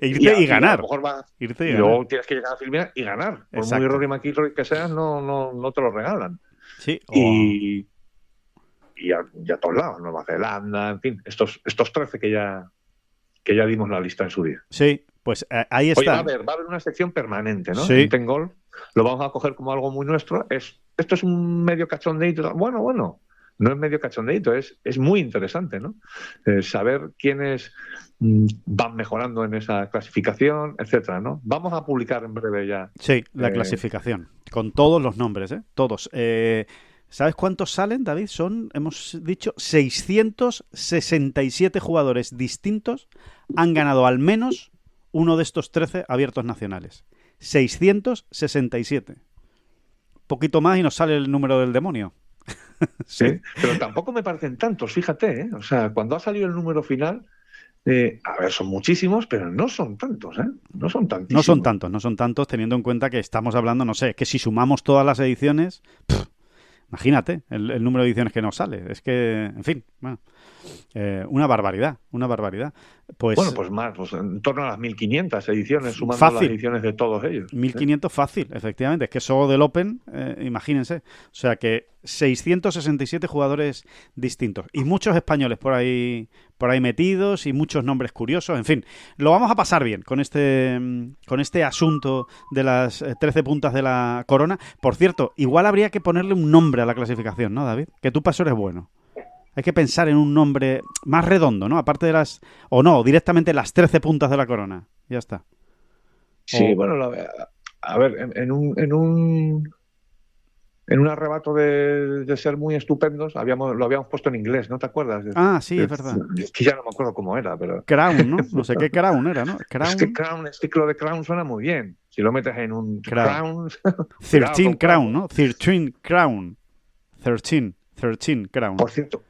Irte y ganar. Y luego tienes que llegar a Filipinas y ganar. Por Exacto. muy Rory McIlroy que seas, no te lo regalan. Sí. Y a todos lados, Nueva Zelanda, en fin, estos 13 que ya dimos la lista en su día. Sí, pues ahí está. Oye, va a haber una sección permanente, ¿no? Sí. En Ten Golf lo vamos a coger como algo muy nuestro. Esto es un medio cachondeito. Bueno, no es medio cachondeito, es muy interesante, ¿no? Saber quiénes van mejorando en esa clasificación, etcétera, ¿no? Vamos a publicar en breve ya. Sí, la clasificación, con todos los nombres, todos. ¿Sabes cuántos salen, David? Hemos dicho, 667 jugadores distintos han ganado al menos uno de estos 13 abiertos nacionales. 667. Poquito más y nos sale el número del demonio. Sí, pero tampoco me parecen tantos, fíjate, ¿eh? O sea, cuando ha salido el número final, a ver, son muchísimos, pero no son tantos, ¿eh? No son tantísimos. No son tantos, teniendo en cuenta que estamos hablando, no sé, que si sumamos todas las ediciones, imagínate el número de ediciones que nos sale. Es que, en fin, bueno, una barbaridad. Pues más, en torno a las 1.500 ediciones, sumando fácil. Las ediciones de todos ellos. 1.500 fácil, efectivamente. Es que solo del Open, imagínense. O sea que 667 jugadores distintos. Y muchos españoles por ahí metidos y muchos nombres curiosos. En fin, lo vamos a pasar bien con este asunto de las 13 puntas de la corona. Por cierto, igual habría que ponerle un nombre a la clasificación, ¿no, David? Que tú para eso eres bueno. Hay que pensar en un nombre más redondo, ¿no? Aparte de directamente las 13 puntas de la corona. Ya está. Sí, bueno, a ver, en un arrebato de ser muy estupendos, lo habíamos puesto en inglés, ¿no te acuerdas? Sí, es verdad. Es que ya no me acuerdo cómo era, pero... Crown, ¿no? No sé qué Crown era, ¿no? Es que lo de Crown suena muy bien. Si lo metes en un Crown... 13 Crown, ¿no? 13 Crown. 13 Crown. Por cierto,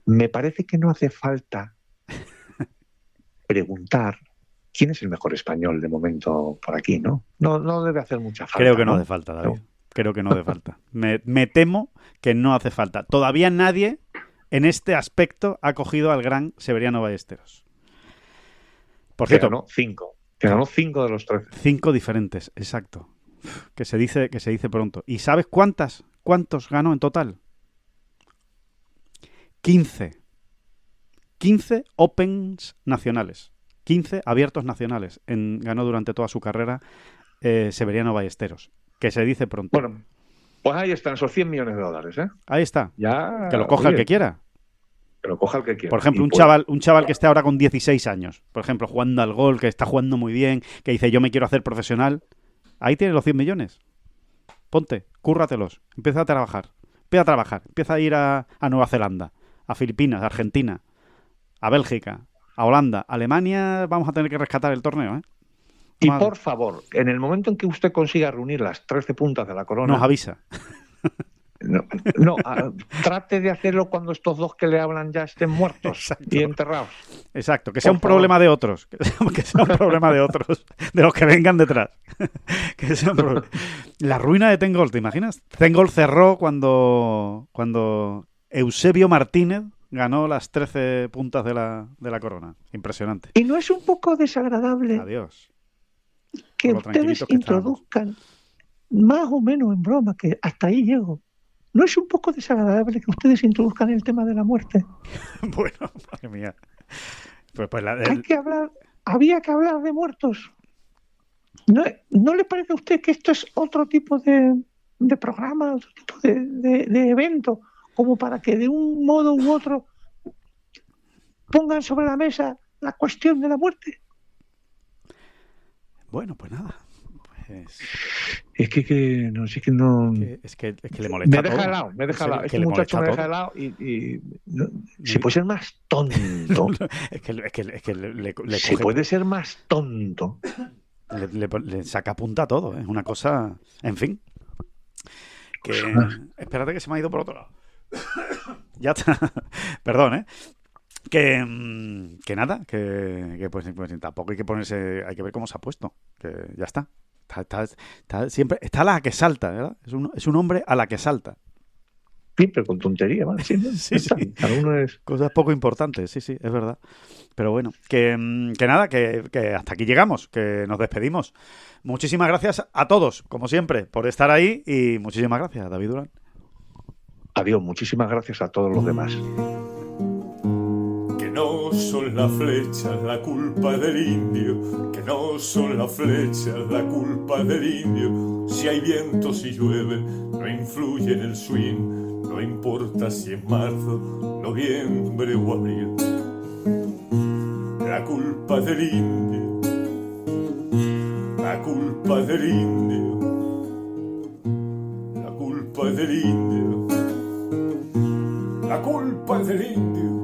me parece que no hace falta preguntar quién es el mejor español de momento por aquí, ¿no? No debe hacer mucha falta. Creo que no hace falta, David. No. Creo que no hace falta. Me temo que no hace falta. Todavía nadie en este aspecto ha cogido al gran Severiano Ballesteros. Por cierto, ganó 5. Que ganó 5 de los 13. 5 diferentes, exacto. Que se dice pronto. ¿Y sabes cuántos ganó en total? 15. 15 Opens nacionales. 15 abiertos nacionales. Ganó durante toda su carrera Severiano Ballesteros. Que se dice pronto. Bueno, pues ahí están esos $100 millones, ¿eh? Ahí está. Ya, Que lo coja el que quiera. Que lo coja el que quiera. Por ejemplo, un chaval que esté ahora con 16 años, por ejemplo, jugando al golf, que está jugando muy bien, que dice yo me quiero hacer profesional, ahí tienes los 100 millones. Ponte, cúrratelos, empieza a trabajar. Empieza a ir a Nueva Zelanda, a Filipinas, a Argentina, a Bélgica, a Holanda, a Alemania. Vamos a tener que rescatar el torneo, ¿eh? Y por favor, en el momento en que usted consiga reunir las 13 puntas de la corona, nos avisa. Trate de hacerlo cuando estos dos que le hablan ya estén muertos. Exacto. Y enterrados. Exacto, que sea un problema de otros. Que sea un problema de otros, de los que vengan detrás. Que sea un problema. La ruina de Ten Golf, ¿te imaginas? Ten Golf cerró cuando Eusebio Martínez ganó las 13 puntas de la corona. Impresionante. ¿Y no es un poco desagradable Adiós. que ustedes introduzcan, más o menos en broma, que hasta ahí llego? ¿No es un poco desagradable que ustedes introduzcan el tema de la muerte? Bueno, madre mía. Había que hablar de muertos. ¿No le parece a usted que esto es otro tipo de programa, otro tipo de evento, como para que de un modo u otro pongan sobre la mesa la cuestión de la muerte? Bueno, pues nada. Es que no. Es que le molesta. Me deja helado. Este muchacho me deja helado y si puede ser más tonto. es que le si coge, puede ser más tonto. Le saca punta a todo, ¿eh? Es una cosa. En fin. Espérate que se me ha ido por otro lado. Ya está. Perdón, ¿eh? Que nada, que pues tampoco hay que ponerse, hay que ver cómo se ha puesto, que ya está. Está siempre, está a la que salta, ¿verdad? Es un hombre a la que salta. Siempre con tontería, ¿vale? Sí. Cada uno es... Cosas poco importantes, sí, es verdad. Pero bueno, que nada, que hasta aquí llegamos, que nos despedimos. Muchísimas gracias a todos, como siempre, por estar ahí y muchísimas gracias, David Durán. Adiós, muchísimas gracias a todos los demás. Que no son las flechas la culpa del indio, que no son las flechas la culpa del indio. Si hay viento, si llueve, no influye en el swing, no importa si es marzo, noviembre o abril. La culpa del indio, la culpa del indio, la culpa del indio, la culpa del indio.